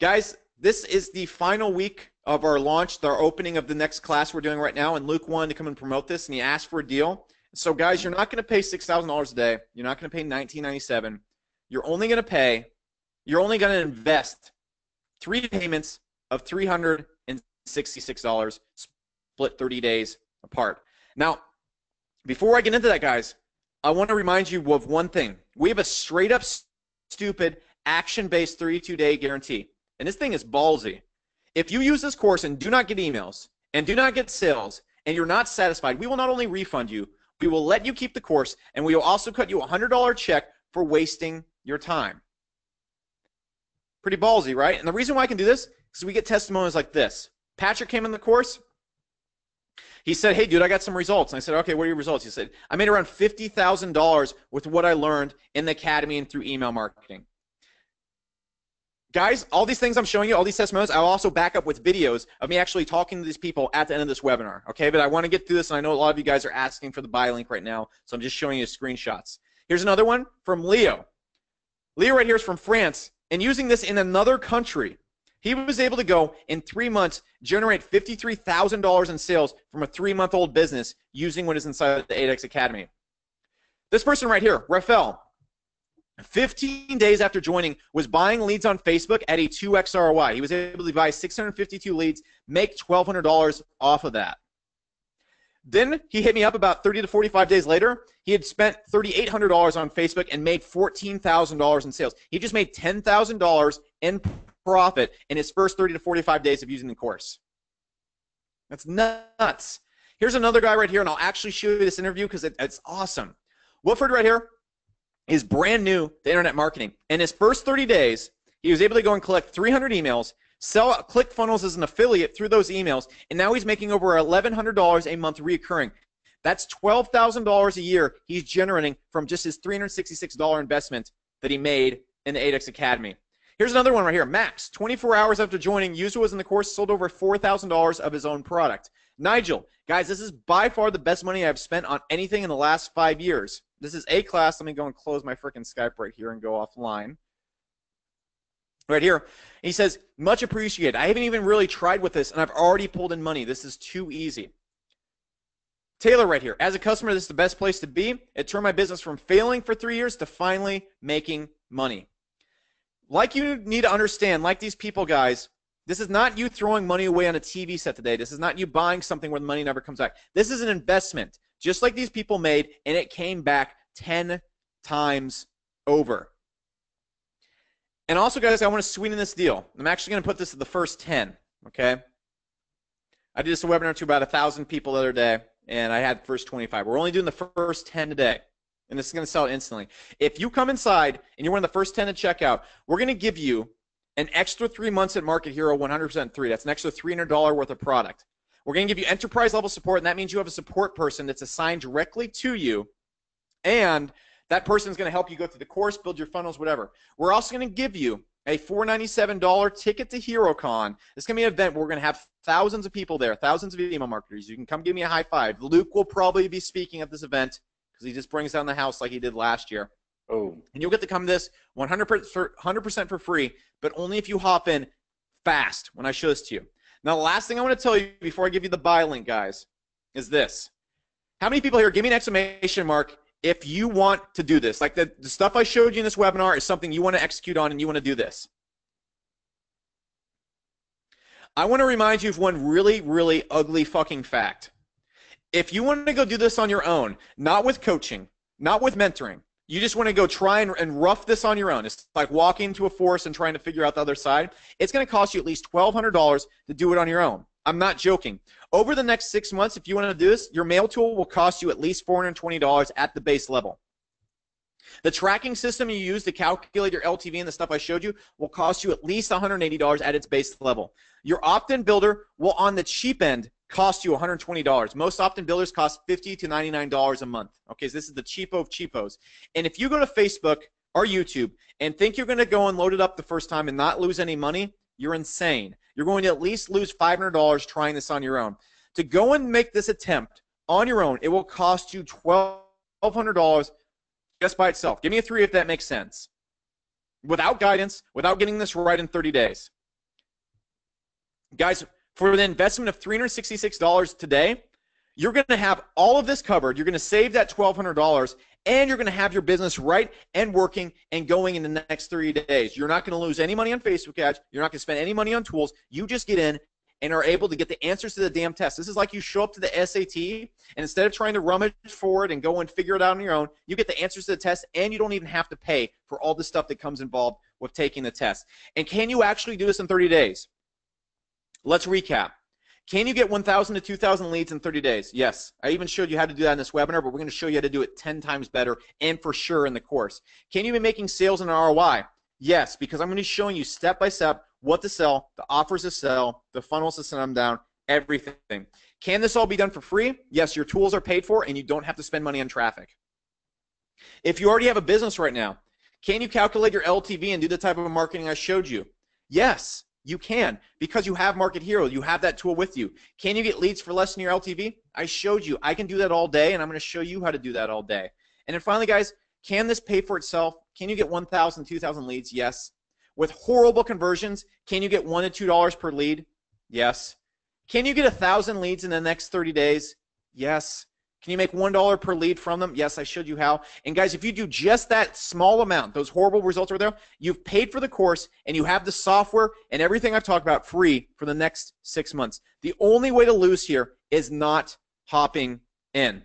Guys, this is the final week of our launch, our opening of the next class we're doing right now, and Luke wanted to come and promote this, and he asked for a deal. So, guys, you're not going to pay $6,000 a day. You're not going to pay $19.97. You're only going to invest 3 payments of $366, split 30 days apart. Now, before I get into that, guys, I want to remind you of one thing. We have a straight-up, stupid, action-based 32-day guarantee. And this thing is ballsy. If you use this course and do not get emails and do not get sales and you're not satisfied, we will not only refund you, we will let you keep the course, and we will also cut you a $100 check for wasting your time. Pretty ballsy, right? And the reason why I can do this is we get testimonials like this. Patrick came in the course. He said, hey, dude, I got some results. And I said, okay, what are your results? He said, I made around $50,000 with what I learned in the academy and through email marketing. Guys, all these things I'm showing you, all these testimonials, I'll also back up with videos of me actually talking to these people at the end of this webinar, okay? But I want to get through this, and I know a lot of you guys are asking for the buy link right now, so I'm just showing you screenshots. Here's another one from Leo. Leo right here is from France, and using this in another country, he was able to go in 3 months, generate $53,000 in sales from a 3-month-old business using what is inside the 8X Academy. This person right here, Rafael, 15 days after joining, was buying leads on Facebook at a 2x ROI. He was able to buy 652 leads, make $1,200 off of that. Then he hit me up about 30 to 45 days later. He had spent $3,800 on Facebook and made $14,000 in sales. He just made $10,000 in profit in his first 30 to 45 days of using the course. That's nuts. Here's another guy right here, and I'll actually show you this interview because it's awesome. Wilford right here is brand new to internet marketing. In his first 30 days, he was able to go and collect 300 emails, sell ClickFunnels as an affiliate through those emails, and now he's making over $1,100 a month recurring. That's $12,000 a year he's generating from just his $366 investment that he made in the 8X Academy. Here's another one right here. Max, 24 hours after joining, user was in the course, sold over $4,000 of his own product. Nigel, guys, this is by far the best money I've spent on anything in the last 5 years. This is A class. Let me go and close my freaking Skype right here and go offline. Right here. He says, much appreciated. I haven't even really tried with this, and I've already pulled in money. This is too easy. Taylor right here. As a customer, this is the best place to be. It turned my business from failing for 3 years to finally making money. Like you need to understand, like these people, guys, This is not you throwing money away on a TV set today. This is not you buying something where the money never comes back. This is an investment, just like these people made, and it came back 10 times over. And also, guys, I want to sweeten this deal. I'm actually going to put this at the first 10, okay? I did this webinar to about 1,000 people the other day, and I had the first 25. We're only doing the first 10 today, and this is going to sell instantly. If you come inside and you're one of the first 10 to check out, we're going to give you an extra 3 months at Market Hero 100% free. That's an extra $300 worth of product. We're going to give you enterprise level support, and that means you have a support person that's assigned directly to you, and that person is going to help you go through the course, build your funnels, whatever. We're also going to give you a $497 ticket to HeroCon. It's going to be an event where we're going to have thousands of people there, thousands of email marketers. You can come give me a high five. Luke will probably be speaking at this event because he just brings down the house like he did last year. Oh. And you'll get to come to this 100% for free, but only if you hop in fast when I show this to you. Now, the last thing I want to tell you before I give you the buy link, guys, is this. How many people here, give me an exclamation mark if you want to do this. Like the stuff I showed you in this webinar is something you want to execute on and you want to do this. I want to remind you of one really, really ugly fucking fact. If you want to go do this on your own, not with coaching, not with mentoring, you just want to go try and rough this on your own. It's like walking into a forest and trying to figure out the other side. It's going to cost you at least $1,200 to do it on your own. I'm not joking. Over the next 6 months, if you want to do this, your mail tool will cost you at least $420 at the base level. The tracking system you use to calculate your LTV and the stuff I showed you will cost you at least $180 at its base level. Your opt-in builder will, on the cheap end, cost you $120. Most opt-in builders cost $50 to $99 a month. Okay, so this is the cheapo of cheapos. And if you go to Facebook or YouTube and think you're going to go and load it up the first time and not lose any money, you're insane. You're going to at least lose $500 trying this on your own. To go and make this attempt on your own, it will cost you $1,200 just by itself. Give me a 3 if that makes sense. Without guidance, without getting this right in 30 days. Guys, for the investment of $366 today, you're going to have all of this covered. You're going to save that $1,200, and you're going to have your business right and working and going in the next 30 days. You're not going to lose any money on Facebook ads. You're not going to spend any money on tools. You just get in and are able to get the answers to the damn test. This is like you show up to the SAT, and instead of trying to rummage forward and go and figure it out on your own, you get the answers to the test, and you don't even have to pay for all the stuff that comes involved with taking the test. And can you actually do this in 30 days? Let's recap. Can you get 1,000 to 2,000 leads in 30 days? Yes. I even showed you how to do that in this webinar, but we're going to show you how to do it 10 times better and for sure in the course. Can you be making sales and ROI? Yes, because I'm going to be showing you step by step what to sell, the offers to sell, the funnels to send them down, everything. Can this all be done for free? Yes, your tools are paid for and you don't have to spend money on traffic. If you already have a business right now, can you calculate your LTV and do the type of marketing I showed you? Yes. You can, because you have Market Hero. You have that tool with you. Can you get leads for less than your LTV? I showed you. I can do that all day, and I'm going to show you how to do that all day. And then finally, guys, can this pay for itself? Can you get 1,000, 2,000 leads? Yes. With horrible conversions, can you get $1 to $2 per lead? Yes. Can you get 1,000 leads in the next 30 days? Yes. Can you make $1 per lead from them? Yes, I showed you how. And guys, if you do just that small amount, those horrible results right there, you've paid for the course and you have the software and everything I've talked about free for the next 6 months. The only way to lose here is not hopping in.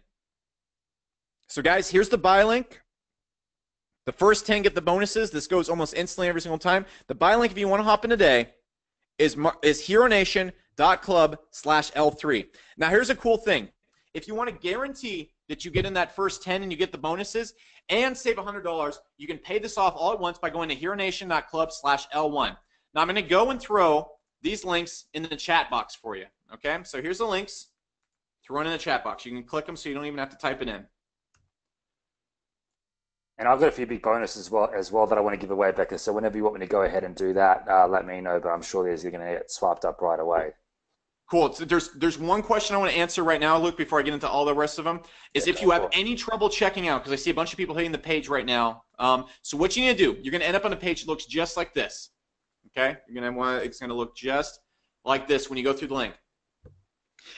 So guys, here's the buy link. The first 10 get the bonuses. This goes almost instantly every single time. The buy link, if you want to hop in today, is heronation.club/L3. Now, here's a cool thing. If you want to guarantee that you get in that first 10 and you get the bonuses and save $100, you can pay this off all at once by going to heronation.club/L1. Now, I'm going to go and throw these links in the chat box for you. Okay, so here's the links. Throw it in the chat box. You can click them so you don't even have to type it in. And I've got a few big bonuses as well that I want to give away, Becker. So whenever you want me to go ahead and do that, let me know. But I'm sure these are going to get swiped up right away. Cool. So there's one question I want to answer right now, Luke, before I get into all the rest of them, is if you have any trouble checking out, because I see a bunch of people hitting the page right now. So what you need to do, you're going to end up on a page that looks just like this. Okay? It's going to look just like this when you go through the link.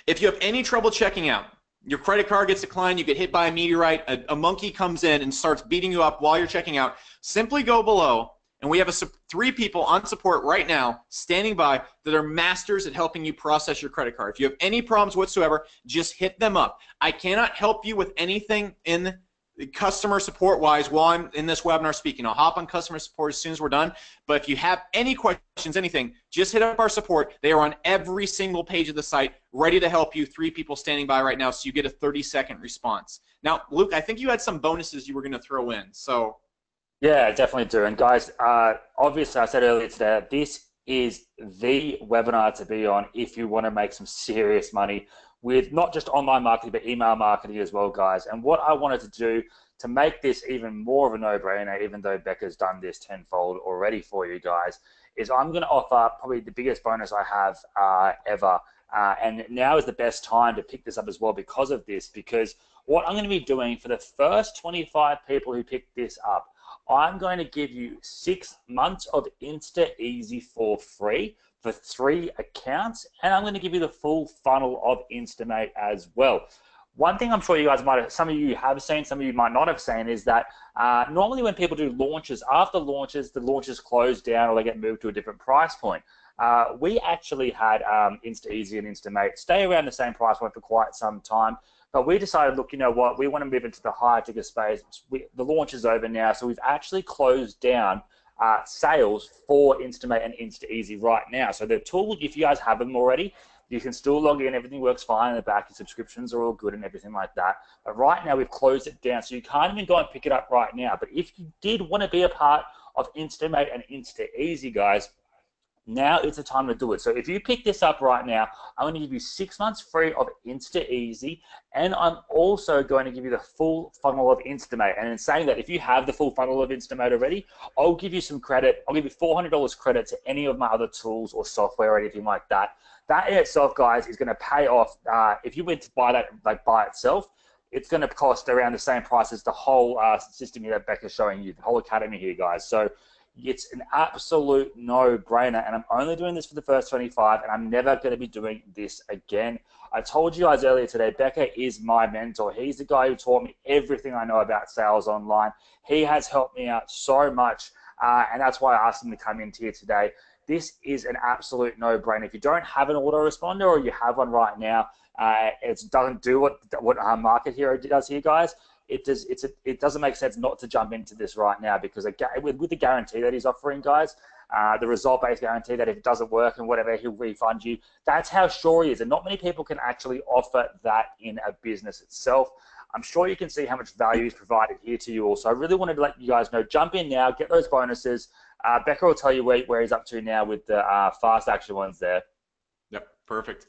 If you have any trouble checking out, your credit card gets declined, you get hit by a meteorite, a monkey comes in and starts beating you up while you're checking out, simply go below And we have 3 people on support right now standing by that are masters at helping you process your credit card. If you have any problems whatsoever, just hit them up. I cannot help you with anything in customer support wise while I'm in this webinar speaking. I'll hop on customer support as soon as we're done. But if you have any questions, anything, just hit up our support. They are on every single page of the site, ready to help you. 3 people standing by right now, so you get a 30-second response. Now, Luke, I think you had some bonuses you were going to throw in. So. Yeah, I definitely do. And guys, obviously I said earlier today, this is the webinar to be on if you want to make some serious money with not just online marketing, but email marketing as well, guys. And what I wanted to do to make this even more of a no-brainer, even though Becker's done this tenfold already for you guys, is I'm going to offer probably the biggest bonus I have ever. And now is the best time to pick this up as well because of this, because what I'm going to be doing for the first 25 people who pick this up, I'm going to give you 6 months of Insta Easy for free for 3 accounts, and I'm going to give you the full funnel of Instamate as well. One thing I'm sure you guys might have, some of you have seen, some of you might not have seen, is that normally when people do launches, after launches, the launches close down or they get moved to a different price point. We actually had Insta Easy and Instamate stay around the same price point for quite some time. But we decided, look, you know what, we want to move into the higher ticket space. The launch is over now, so we've actually closed down sales for Instamate and Insta Easy right now. So the tool, if you guys have them already, you can still log in, everything works fine in the back, your subscriptions are all good and everything like that. But right now we've closed it down, so you can't even go and pick it up right now. But if you did want to be a part of Instamate and Insta Easy, guys, now it's the time to do it. So if you pick this up right now, I'm going to give you 6 months free of Insta Easy, and I'm also going to give you the full funnel of Instamate. And in saying that, if you have the full funnel of Instamate already, I'll give you some credit. I'll give you $400 credit to any of my other tools or software or anything like that. That in itself, guys, is going to pay off. If you went to buy that like by itself, it's going to cost around the same price as the whole system here that Becker's showing you, the whole academy here, guys. So it's an absolute no-brainer, and I'm only doing this for the first 25, and I'm never going to be doing this again. I told you guys earlier today, Becker is my mentor. He's the guy who taught me everything I know about sales online. He has helped me out so much, and that's why I asked him to come in here today. This is an absolute no-brainer. If you don't have an autoresponder or you have one right now, it doesn't do what our market hero does here, guys. It doesn't make sense not to jump into this right now, because with the guarantee that he's offering, guys, the result-based guarantee that if it doesn't work and whatever, he'll refund you. That's how sure he is, and not many people can actually offer that in a business itself. I'm sure you can see how much value he's provided here to you also. I really wanted to let you guys know, jump in now, get those bonuses. Becker will tell you where he's up to now with the fast action ones there. Yep, perfect.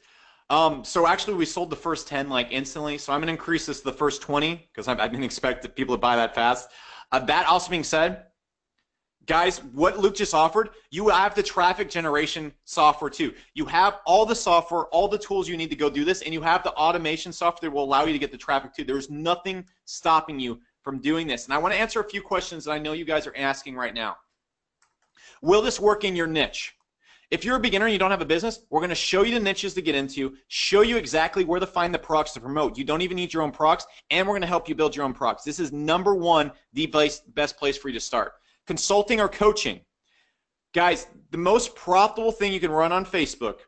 So actually we sold the first 10 like instantly, so I'm going to increase this to the first 20 because I didn't expect people to buy that fast. That also being said, guys, what Luke just offered, you have the traffic generation software too. You have all the software, all the tools you need to go do this, and you have the automation software that will allow you to get the traffic too. There's nothing stopping you from doing this. And I want to answer a few questions that I know you guys are asking right now. Will this work in your niche? If you're a beginner and you don't have a business, we're going to show you the niches to get into, show you exactly where to find the products to promote. You don't even need your own products, and we're going to help you build your own products. This is number one, the best place for you to start. Consulting or coaching. Guys, the most profitable thing you can run on Facebook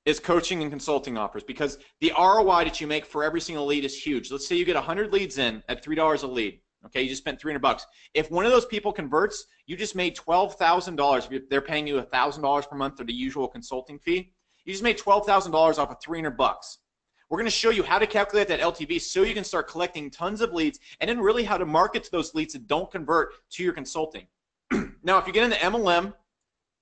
is coaching and consulting offers, because the ROI that you make for every single lead is huge. Let's say you get 100 leads in at $3 a lead. Okay, you just spent $300. If one of those people converts, you just made $12,000. If they're paying you $1,000 per month for the usual consulting fee, you just made $12,000 off of $300. We're going to show you how to calculate that LTV so you can start collecting tons of leads, and then really how to market to those leads that don't convert to your consulting. Now, if you get into MLM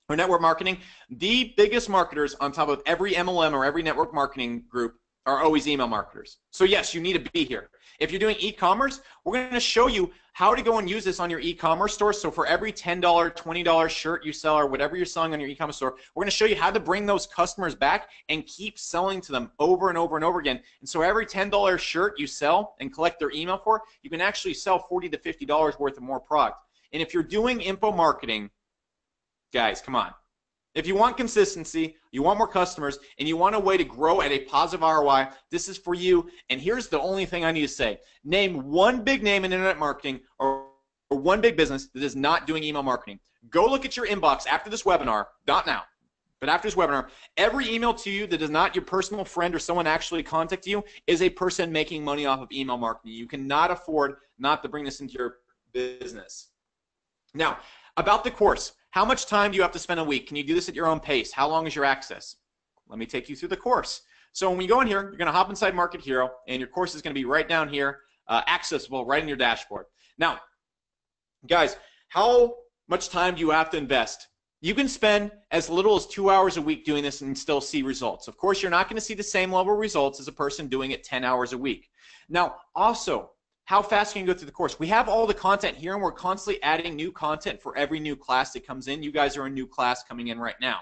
or network marketing, the biggest marketers on top of every MLM or every network marketing group are always email marketers. So yes, you need to be here. If you're doing e-commerce, we're going to show you how to go and use this on your e-commerce store. So for every $10, $20 shirt you sell or whatever you're selling on your e-commerce store, we're going to show you how to bring those customers back and keep selling to them over and over and over again. And so every $10 shirt you sell and collect their email for, you can actually sell $40 to $50 worth of more product. And if you're doing info marketing, guys, come on. If you want consistency, you want more customers, and you want a way to grow at a positive ROI, this is for you. And here's the only thing I need to say. Name one big name in internet marketing or one big business that is not doing email marketing. Go look at your inbox after this webinar, not now, but after this webinar. Every email to you that is not your personal friend or someone actually contact you is a person making money off of email marketing. You cannot afford not to bring this into your business. Now, about the course, how much time do you have to spend a week? Can you do this at your own pace? How long is your access? Let me take you through the course. So when we go in here, you're going to hop inside Market Hero, and your course is going to be right down here, accessible right in your dashboard. Now, guys, how much time do you have to invest? You can spend as little as 2 hours a week doing this and still see results. Of course, you're not going to see the same level of results as a person doing it 10 hours a week. Now, also, how fast can you go through the course? We have all the content here, and we're constantly adding new content for every new class that comes in. You guys are a new class coming in right now.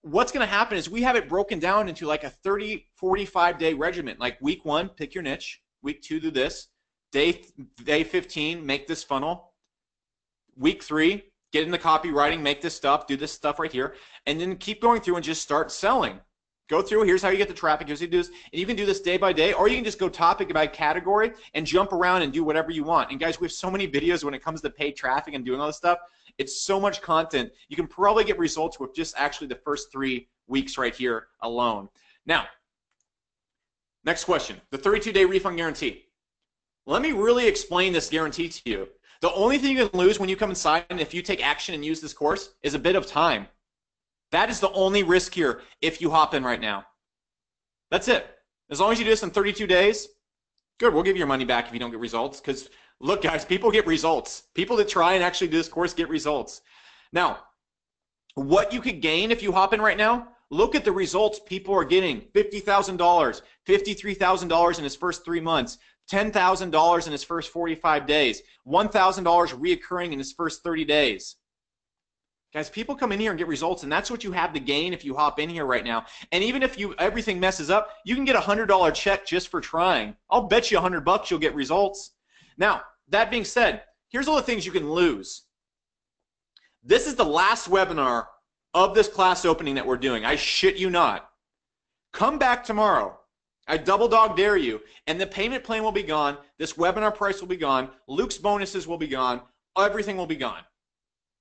What's going to happen is we have it broken down into like a 30, 45-day regimen. Like week 1, pick your niche. Week 2, do this. Day 15, make this funnel. Week 3, get in the copywriting, make this stuff, do this stuff right here, and then keep going through and just start selling. Go through, here's how you get the traffic, here's how you do this, and you can do this day by day, or you can just go topic by category and jump around and do whatever you want. And guys, we have so many videos when it comes to paid traffic and doing all this stuff. It's so much content. You can probably get results with just actually the first 3 weeks right here alone. Now, next question, the 32-day refund guarantee. Let me really explain this guarantee to you. The only thing you can lose when you come inside and if you take action and use this course is a bit of time. That is the only risk here if you hop in right now. That's it. As long as you do this in 32 days, good, we'll give you your money back if you don't get results. Because look, guys, people get results. People that try and actually do this course get results. Now, what you could gain if you hop in right now, look at the results people are getting. $50,000, $53,000 in his first 3 months, $10,000 in his first 45 days, $1,000 reoccurring in his first 30 days. Guys, people come in here and get results, and that's what you have to gain if you hop in here right now. And even if everything messes up, you can get a $100 check just for trying. I'll bet you $100 you'll get results. Now, that being said, here's all the things you can lose. This is the last webinar of this class opening that we're doing. I shit you not. Come back tomorrow. I double dog dare you, and the payment plan will be gone. This webinar price will be gone. Luke's bonuses will be gone. Everything will be gone.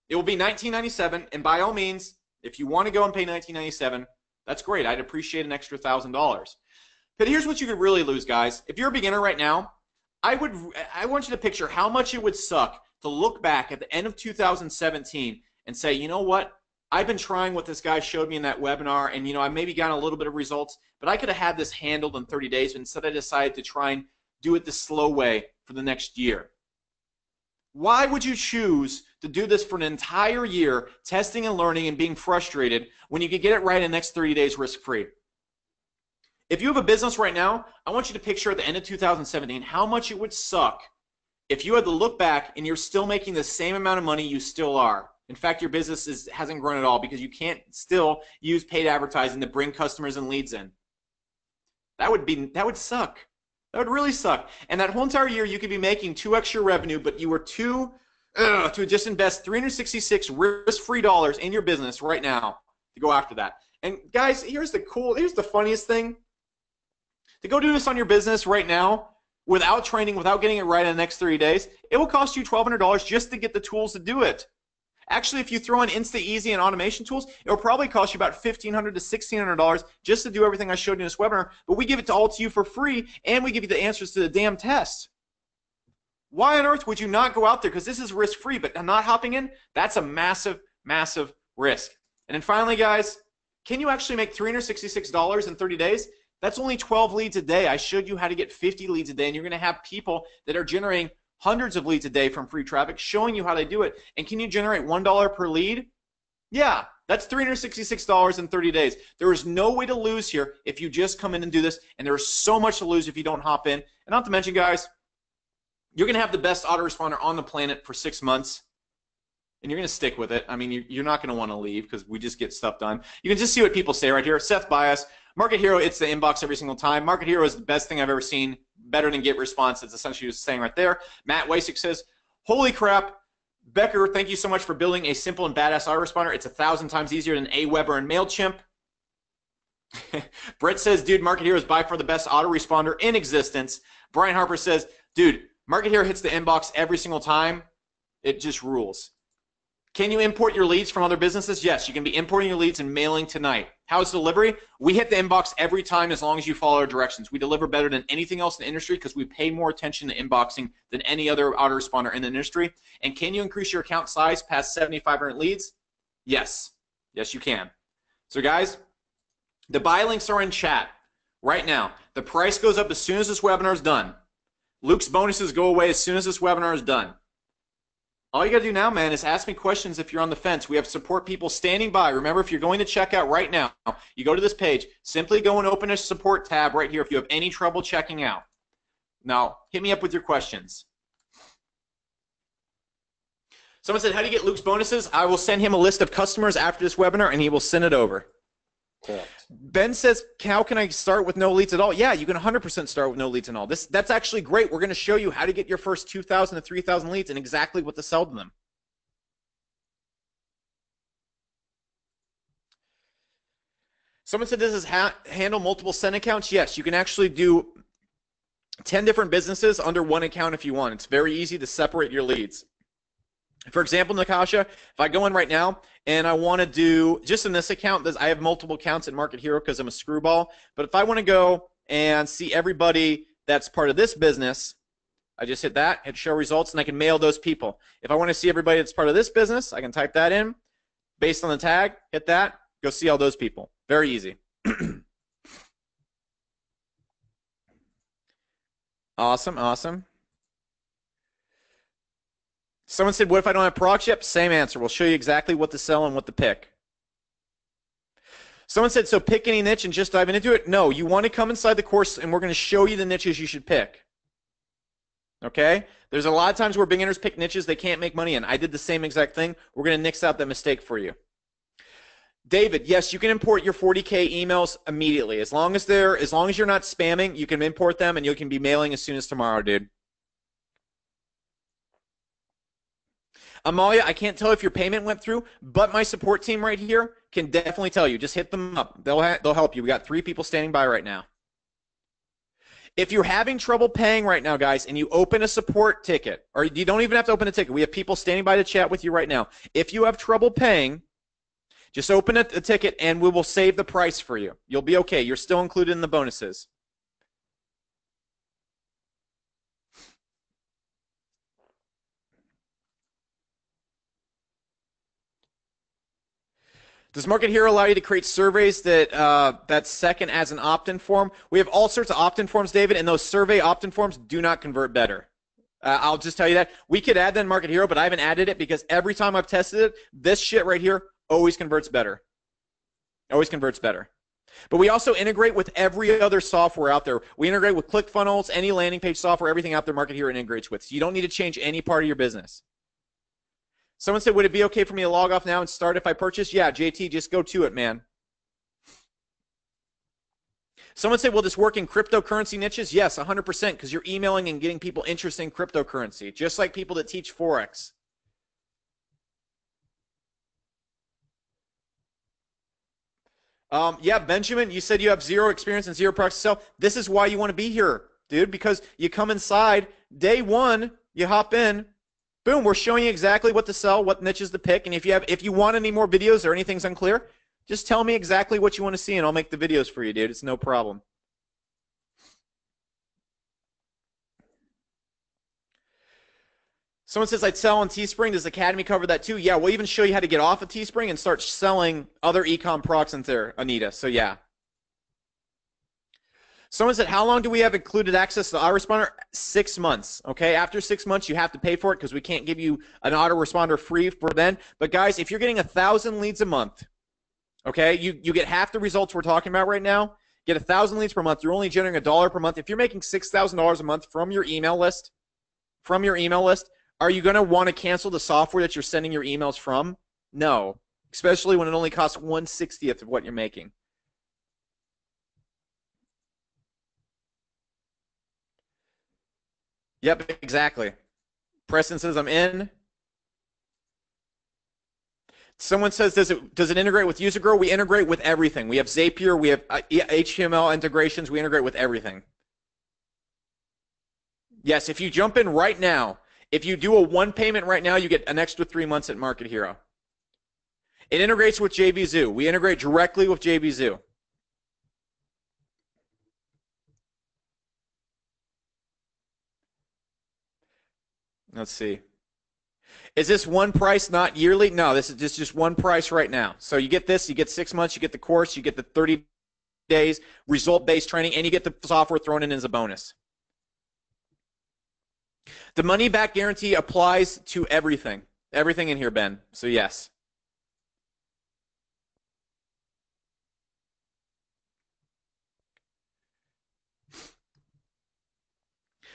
It will be $19.97, and by all means, if you want to go and pay $19.97, that's great. I'd appreciate an extra $1,000. But here's what you could really lose, guys. If you're a beginner right now, I want you to picture how much it would suck to look back at the end of 2017 and say, you know what? I've been trying what this guy showed me in that webinar, and I maybe got a little bit of results, but I could have had this handled in 30 days, but instead I decided to try and do it the slow way for the next year. Why would you choose to do this for an entire year, testing and learning and being frustrated, when you could get it right in the next 30 days risk-free? If you have a business right now, I want you to picture at the end of 2017 how much it would suck if you had to look back and you're still making the same amount of money you still are. In fact, your business hasn't grown at all because you can't still use paid advertising to bring customers and leads in. That would suck. That would really suck. And that whole entire year you could be making 2 extra revenue, but you were too to just invest 366 risk-free dollars in your business right now to go after that. And guys, here's the funniest thing. To go do this on your business right now without training, without getting it right in the next 30 days, it will cost you $1,200 just to get the tools to do it. Actually, if you throw in Insta Easy and automation tools, it will probably cost you about $1,500 to $1,600 just to do everything I showed you in this webinar. But we give it all to you for free, and we give you the answers to the damn test. Why on earth would you not go out there? Because this is risk-free, but not hopping in, that's a massive, massive risk. And then finally, guys, can you actually make $366 in 30 days? That's only 12 leads a day. I showed you how to get 50 leads a day, and you're going to have people that are generating hundreds of leads a day from free traffic, showing you how to do it. And can you generate $1 per lead? Yeah, that's $366 in 30 days. There is no way to lose here if you just come in and do this, and there is so much to lose if you don't hop in. And not to mention, guys, you're going to have the best autoresponder on the planet for 6 months, and you're going to stick with it. I mean, you're not going to want to leave because we just get stuff done. You can just see what people say right here. Seth Bias, Market Hero, it's the inbox every single time. Market Hero is the best thing I've ever seen. Better than Get Response. That's essentially what he's saying right there. Matt Wasick says, holy crap, Becker, thank you so much for building a simple and badass autoresponder. It's 1,000 times easier than Aweber and MailChimp. Brett says, dude, Market Hero is by far the best autoresponder in existence. Brian Harper says, dude, Market Hero hits the inbox every single time. It just rules. Can you import your leads from other businesses? Yes, you can be importing your leads and mailing tonight. How's delivery? We hit the inbox every time as long as you follow our directions. We deliver better than anything else in the industry because we pay more attention to inboxing than any other autoresponder in the industry. And can you increase your account size past 7,500 leads? Yes. Yes, you can. So guys, the buy links are in chat right now. The price goes up as soon as this webinar is done. Luke's bonuses go away as soon as this webinar is done. All you got to do now, man, is ask me questions if you're on the fence. We have support people standing by. Remember, if you're going to check out right now, you go to this page, simply go and open a support tab right here if you have any trouble checking out. Now, hit me up with your questions. Someone said, how do you get Luke's bonuses? I will send him a list of customers after this webinar, and he will send it over. Correct. Ben says, how can I start with no leads at all? Yeah, you can 100% start with no leads at all. That's actually great. We're going to show you how to get your first 2,000 to 3,000 leads and exactly what to sell to them. Someone said, does this handle multiple send accounts? Yes, you can actually do 10 different businesses under one account if you want. It's very easy to separate your leads. For example, Natasha, if I go in right now and I want to do, just in this account, I have multiple accounts at Market Hero because I'm a screwball, but if I want to go and see everybody that's part of this business, I just hit that, hit show results, and I can mail those people. If I want to see everybody that's part of this business, I can type that in, based on the tag, hit that, go see all those people. Very easy. Awesome, awesome. Someone said, what if I don't have products yet? Same answer. We'll show you exactly what to sell and what to pick. Someone said, so pick any niche and just dive into it? No, you want to come inside the course and we're going to show you the niches you should pick. Okay? There's a lot of times where beginners pick niches they can't make money in. I did the same exact thing. We're going to nix out that mistake for you. David, yes, you can import your 40K emails immediately. As long as you're not spamming, you can import them and you can be mailing as soon as tomorrow, dude. Amalia, I can't tell if your payment went through, but my support team right here can definitely tell you. Just hit them up. They'll help you. We got 3 people standing by right now. If you're having trouble paying right now, guys, and you open a support ticket, or you don't even have to open a ticket. We have people standing by to chat with you right now. If you have trouble paying, just open a ticket and we will save the price for you. You'll be okay. You're still included in the bonuses. Does Market Hero allow you to create surveys that second as an opt-in form? We have all sorts of opt-in forms, David, and those survey opt-in forms do not convert better. I'll just tell you that. We could add that in Market Hero, but I haven't added it because every time I've tested it, this shit right here always converts better. Always converts better. But we also integrate with every other software out there. We integrate with ClickFunnels, any landing page software, everything out there Market Hero integrates with. So you don't need to change any part of your business. Someone said, would it be okay for me to log off now and start if I purchase? Yeah, JT, just go to it, man. Someone said, will this work in cryptocurrency niches? Yes, 100%, because you're emailing and getting people interested in cryptocurrency, just like people that teach Forex. Yeah, Benjamin, you said you have 0 experience and 0 products to sell. This is why you want to be here, dude, because you come inside, day 1, you hop in, boom, we're showing you exactly what to sell, what niches to pick, and if you want any more videos or anything's unclear, just tell me exactly what you want to see and I'll make the videos for you, dude. It's no problem. Someone says, I'd sell on Teespring. Does Academy cover that too? Yeah, we'll even show you how to get off of Teespring and start selling other e-com products in there, Anita. So yeah. Someone said, how long do we have included access to autoresponder? 6 months, okay? After 6 months, you have to pay for it because we can't give you an autoresponder free for then. But guys, if you're getting 1,000 leads a month, okay, you get half the results we're talking about right now, get 1,000 leads per month, you're only generating $1 per month. If you're making $6,000 a month from your email list, are you going to want to cancel the software that you're sending your emails from? No, especially when it only costs 1/60th of what you're making. Yep, exactly. Preston says I'm in. Someone says, does it integrate with UserGrow? We integrate with everything. We have Zapier. We have HTML integrations. We integrate with everything. Yes, if you jump in right now, if you do a 1 payment right now, you get an extra 3 months at Market Hero. It integrates with JVZoo. We integrate directly with JVZoo. Let's see. Is this one price, not yearly? No, this is just one price right now. So you get this, you get 6 months, you get the course, you get the 30 days result-based training, and you get the software thrown in as a bonus. The money-back guarantee applies to everything. Everything in here, Ben. So yes.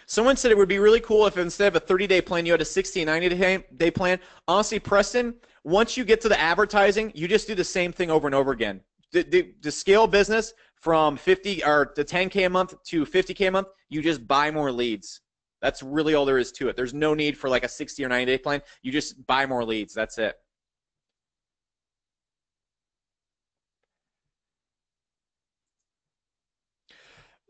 Someone said it would be really cool if instead of a 30-day plan, you had a 60 and 90-day plan. Honestly, Preston, once you get to the advertising, you just do the same thing over and over again. To scale business from 50 or to 10K a month to 50K a month, you just buy more leads. That's really all there is to it. There's no need for like a 60 or 90-day plan. You just buy more leads. That's it.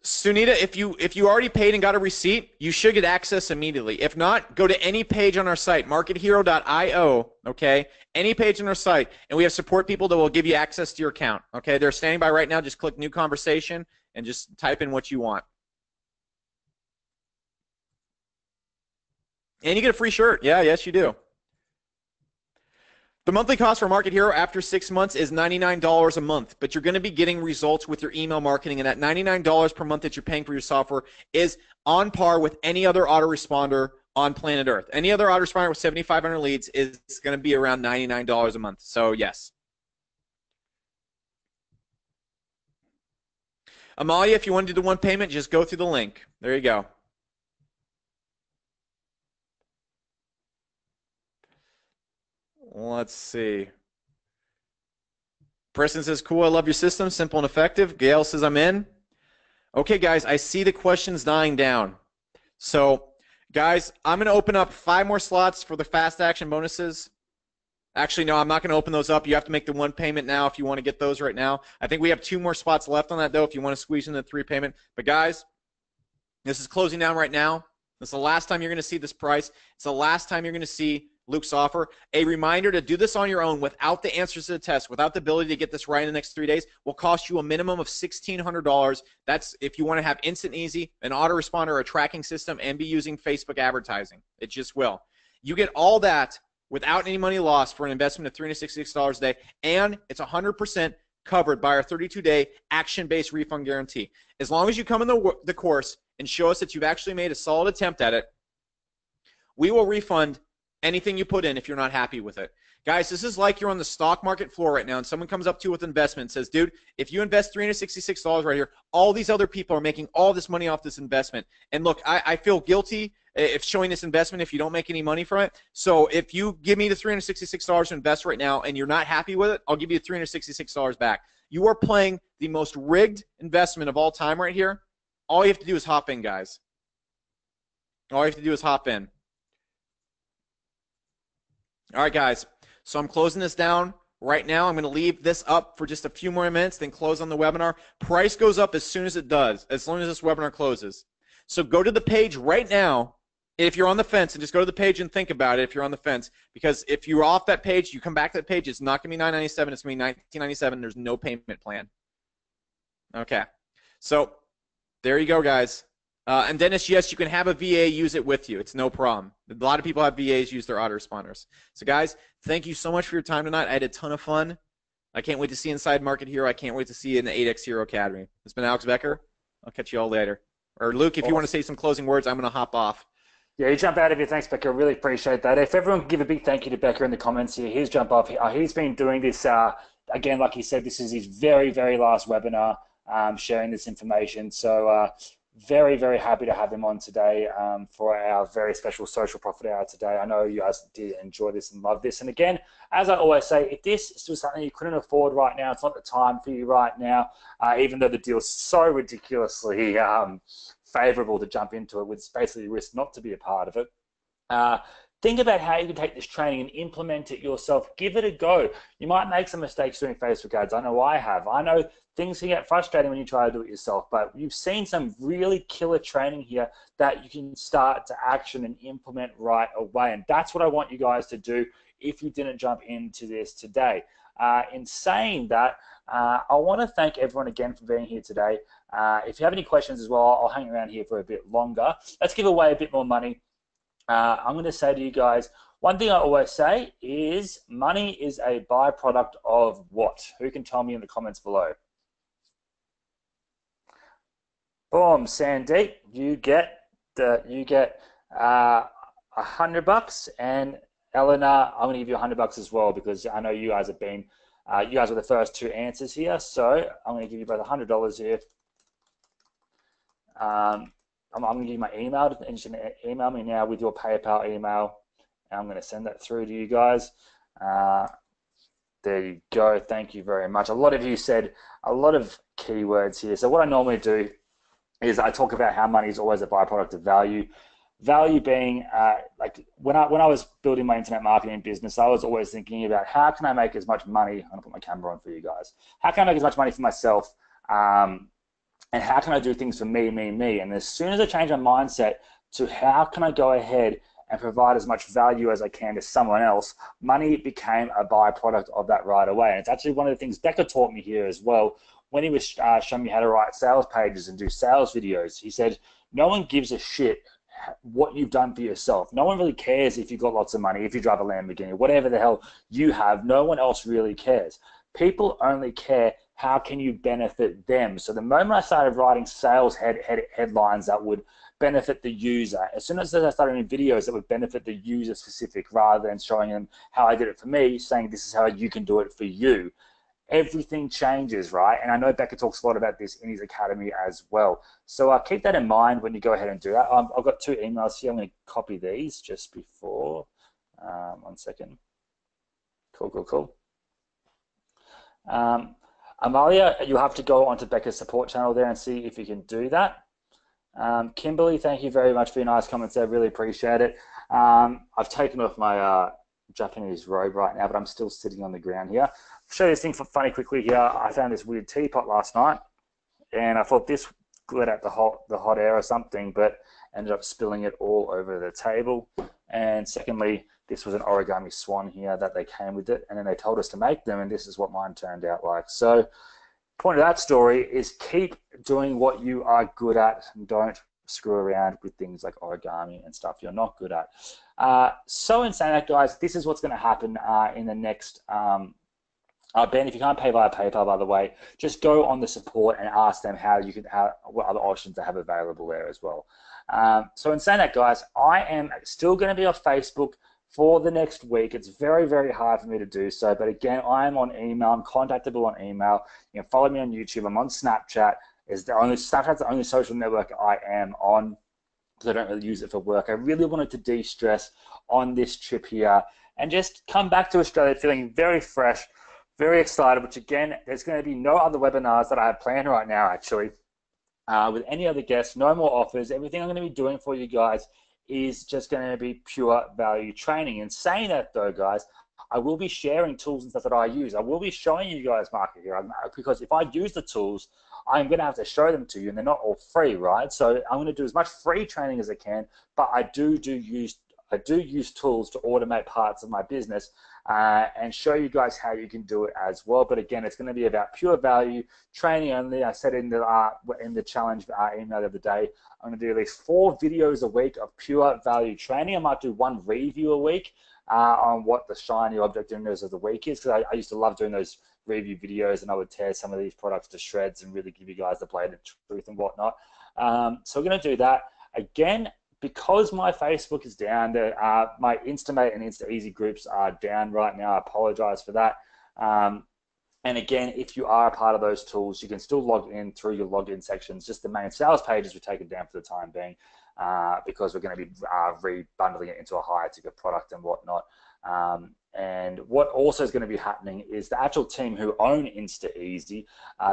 Sunita, if you already paid and got a receipt, you should get access immediately. If not, go to any page on our site, markethero.io, okay? Any page on our site, and we have support people that will give you access to your account, okay? They're standing by right now. Just click New Conversation and just type in what you want. And you get a free shirt. Yeah, yes, you do. The monthly cost for Market Hero after 6 months is $99 a month, but you're going to be getting results with your email marketing, and that $99 per month that you're paying for your software is on par with any other autoresponder on planet Earth. Any other autoresponder with 7,500 leads is going to be around $99 a month. So, yes. Amalia, if you want to do the one payment, just go through the link. There you go. Let's see. Preston says, cool, I love your system, simple and effective. Gail says, I'm in. Okay, guys, I see the questions dying down. So, guys, I'm going to open up 5 more slots for the fast action bonuses. Actually, no, I'm not going to open those up. You have to make the one payment now if you want to get those right now. I think we have 2 more spots left on that, though, if you want to squeeze in the 3 payment. But, guys, this is closing down right now. This is the last time you're going to see this price. It's the last time you're going to see Luke's offer. A reminder to do this on your own without the answers to the test, without the ability to get this right in the next 3 days, will cost you a minimum of $1,600. That's if you want to have instant easy, an autoresponder, a tracking system, and be using Facebook advertising. It just will. You get all that without any money lost for an investment of $366 a day, and it's 100% covered by our 32-day action-based refund guarantee. As long as you come in the course and show us that you've actually made a solid attempt at it, we will refund anything you put in if you're not happy with it. Guys, this is like you're on the stock market floor right now and someone comes up to you with investment and says, dude, if you invest $366 right here, all these other people are making all this money off this investment. And look, I feel guilty if showing this investment if you don't make any money from it. So if you give me the $366 to invest right now and you're not happy with it, I'll give you the $366 back. You are playing the most rigged investment of all time right here. All you have to do is hop in, guys. All you have to do is hop in. All right, guys, so I'm closing this down right now. I'm going to leave this up for just a few more minutes, then close on the webinar. Price goes up as soon as it does, as soon as this webinar closes. So go to the page right now, if you're on the fence, and just go to the page and think about it if you're on the fence, because if you're off that page, you come back to that page, it's not going to be $997, it's going to be $1997. There's no payment plan. Okay, so there you go, guys. And Dennis, yes, you can have a VA use it with you. It's no problem. A lot of people have VAs use their autoresponders. So, guys, thank you so much for your time tonight. I had a ton of fun. I can't wait to see you inside Market Hero. I can't wait to see you in the 8X Hero Academy. It's been Alex Becker. I'll catch you all later. Or, Luke, if you want to say some closing words, I'm going to hop off. Yeah, you jump out of here. Thanks, Becker. I really appreciate that. If everyone can give a big thank you to Becker in the comments here, he's jump off. He's been doing this, again, like he said, this is his very, very last webinar sharing this information. So, very, very happy to have him on today for our very special social profit hour today. I know you guys did enjoy this and love this. And again, as I always say, if this was something you couldn't afford right now, it's not the time for you right now, even though the deal's so ridiculously favorable to jump into it with basically risk not to be a part of it. Think about how you can take this training and implement it yourself. Give it a go. You might make some mistakes doing Facebook ads. I know I have. I know things can get frustrating when you try to do it yourself, but you've seen some really killer training here that you can start to action and implement right away. And that's what I want you guys to do if you didn't jump into this today. In saying that, I want to thank everyone again for being here today. If you have any questions as well, I'll hang around here for a bit longer. Let's give away a bit more money. I'm going to say to you guys, one thing I always say is money is a byproduct of what? Who can tell me in the comments below? Boom, Sandeep, you get $100, and Eleanor, I'm going to give you $100 as well because I know you guys have been, you guys were the first two answers here, so I'm going to give you both $100 here. I'm going to give you my email, and you can email me now with your PayPal email, and I'm going to send that through to you guys. There you go. Thank you very much. A lot of you said a lot of keywords here. So what I normally do is I talk about how money is always a byproduct of value. Value being like when I was building my internet marketing business, I was always thinking about how can I make as much money. I'm gonna put my camera on for you guys. How can I make as much money for myself? And how can I do things for me? And as soon as I changed my mindset to how can I go ahead and provide as much value as I can to someone else, money became a byproduct of that right away. And it's actually one of the things Becker taught me here as well when he was showing me how to write sales pages and do sales videos. He said, no one gives a shit what you've done for yourself. No one really cares if you've got lots of money, if you drive a Lamborghini, whatever the hell you have, no one else really cares. People only care how can you benefit them. So the moment I started writing sales headlines that would benefit the user, as soon as I started doing videos that would benefit the user specific rather than showing them how I did it for me, saying this is how you can do it for you, everything changes, right? And I know Becker talks a lot about this in his academy as well. So keep that in mind when you go ahead and do that. I've got two emails here. I'm going to copy these just before. 1 second. Cool. Amalia, you have to go onto Becker's support channel there and see if you can do that. Kimberly, thank you very much for your nice comments there. Really appreciate it. I've taken off my Japanese robe right now, but I'm still sitting on the ground here. I'll show you this thing funny quickly here. I found this weird teapot last night, and I thought this let out the hot air or something, but ended up spilling it all over the table. And secondly, this was an origami swan here that they came with it, and then they told us to make them, and this is what mine turned out like. So point of that story is keep doing what you are good at and don't screw around with things like origami and stuff you're not good at. So in saying that, guys, this is what's going to happen in the next Ben, if you can't pay via PayPal, by the way, just go on the support and ask them what other options they have available there as well. So in saying that, guys, I am still going to be on Facebook for the next week. It's very, very hard for me to do so. But again, I am on email. I'm contactable on email. You can follow me on YouTube. I'm on Snapchat. Snapchat's the only social network I am on because I don't really use it for work. I really wanted to de-stress on this trip here and just come back to Australia feeling very fresh, very excited, which again, there's going to be no other webinars that I have planned right now, actually, with any other guests, no more offers. Everything I'm going to be doing for you guys is just going to be pure value training. And saying that though, guys, I will be sharing tools and stuff that I use. I will be showing you guys market here because if I use the tools, I'm going to have to show them to you, and they're not all free, right? So I'm going to do as much free training as I can, but I do use tools to automate parts of my business and show you guys how you can do it as well. But again, it's going to be about pure value training only. I said in the challenge email the other day, I'm going to do at least 4 videos a week of pure value training. I might do 1 review a week on what the shiny object in news of the week is, because I used to love doing those review videos, and I would tear some of these products to shreds and really give you guys the blade of truth and whatnot. So we're going to do that. Again, because my Facebook is down, my Instamate and InstaEasy groups are down right now. I apologize for that. And again, if you are a part of those tools, you can still log in through your login sections. Just the main sales pages, we take it down for the time being because we're going to be rebundling it into a higher ticket product and whatnot. And what also is going to be happening is the actual team who own InstaEasy,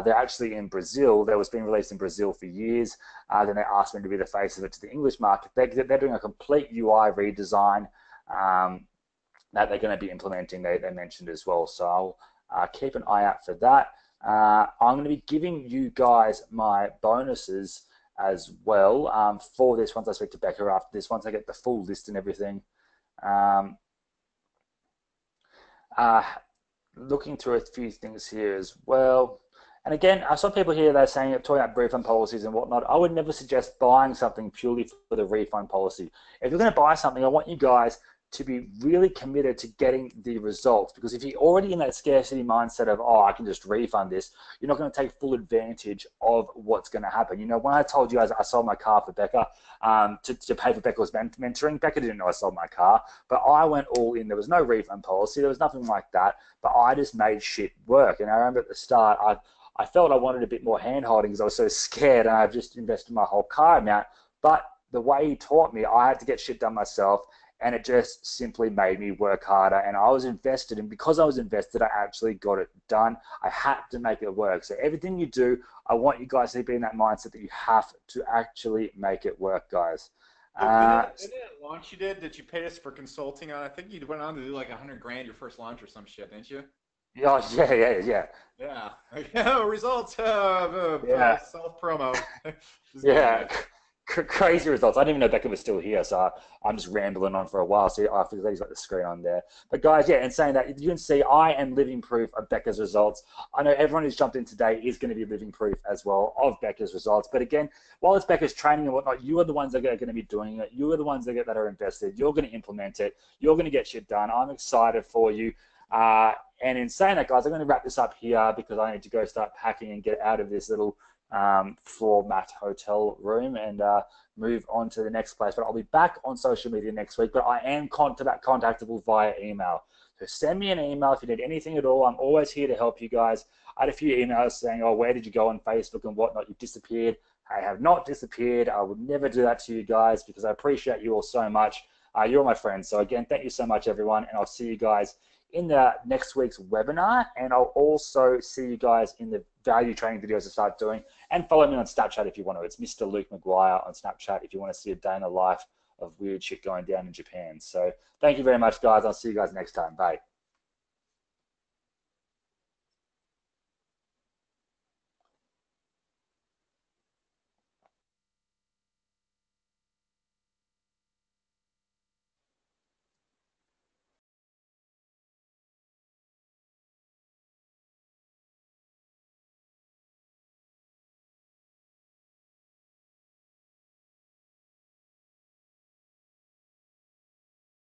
they're actually in Brazil. That was being released in Brazil for years. Then they asked me to be the face of it to the English market. They're doing a complete UI redesign that they're going to be implementing, they mentioned as well. So I'll keep an eye out for that. I'm going to be giving you guys my bonuses as well for this once I speak to Becker after this, once I get the full list and everything. looking through a few things here as well. And again, I saw people here that are saying, talking about refund policies and whatnot. I would never suggest buying something purely for the refund policy. If you're going to buy something, I want you guys to be really committed to getting the results, because if you're already in that scarcity mindset of, oh, I can just refund this, you're not going to take full advantage of what's going to happen. You know, when I told you guys I sold my car for Becker to pay for Becker's mentoring, Becker didn't know I sold my car, but I went all in. There was no refund policy. There was nothing like that, but I just made shit work. And I remember at the start, I felt I wanted a bit more hand-holding because I was so scared, and I've just invested my whole car amount. But the way he taught me, I had to get shit done myself, and it just simply made me work harder. And I was invested, and because I was invested, I actually got it done. I had to make it work. So everything you do, I want you guys to be in that mindset that you have to actually make it work, guys. Didn't that launch you did you pay us for consulting on? I think you went on to do like $100,000 your first launch or some shit, didn't you? Yeah, yeah. Yeah. Results of Yeah. self promo. Yeah. Crazy results. I didn't even know Becker was still here, so I'm just rambling on for a while. So I feel he's got the screen on there. But guys, yeah, and saying that, you can see I am living proof of Becker's results. I know everyone who's jumped in today is going to be living proof as well of Becker's results. But again, while it's Becker's training and whatnot, you are the ones that are going to be doing it. You are the ones that are invested. You're going to implement it. You're going to get shit done. I'm excited for you. And in saying that, guys, I'm going to wrap this up here because I need to go start packing and get out of this little floor mat hotel room and move on to the next place. But I'll be back on social media next week, but I am contactable via email. So send me an email if you need anything at all. I'm always here to help you guys. I had a few emails saying, oh, where did you go on Facebook and whatnot? You've disappeared. I have not disappeared. I would never do that to you guys because I appreciate you all so much. You're my friends. So again, thank you so much, everyone, and I'll see you guys in the next week's webinar, and I'll also see you guys in the value training videos I start doing. And follow me on Snapchat if you want to. It's Mr. Luke Maguire on Snapchat if you want to see a day in the life of weird shit going down in Japan. So thank you very much, guys. I'll see you guys next time. Bye.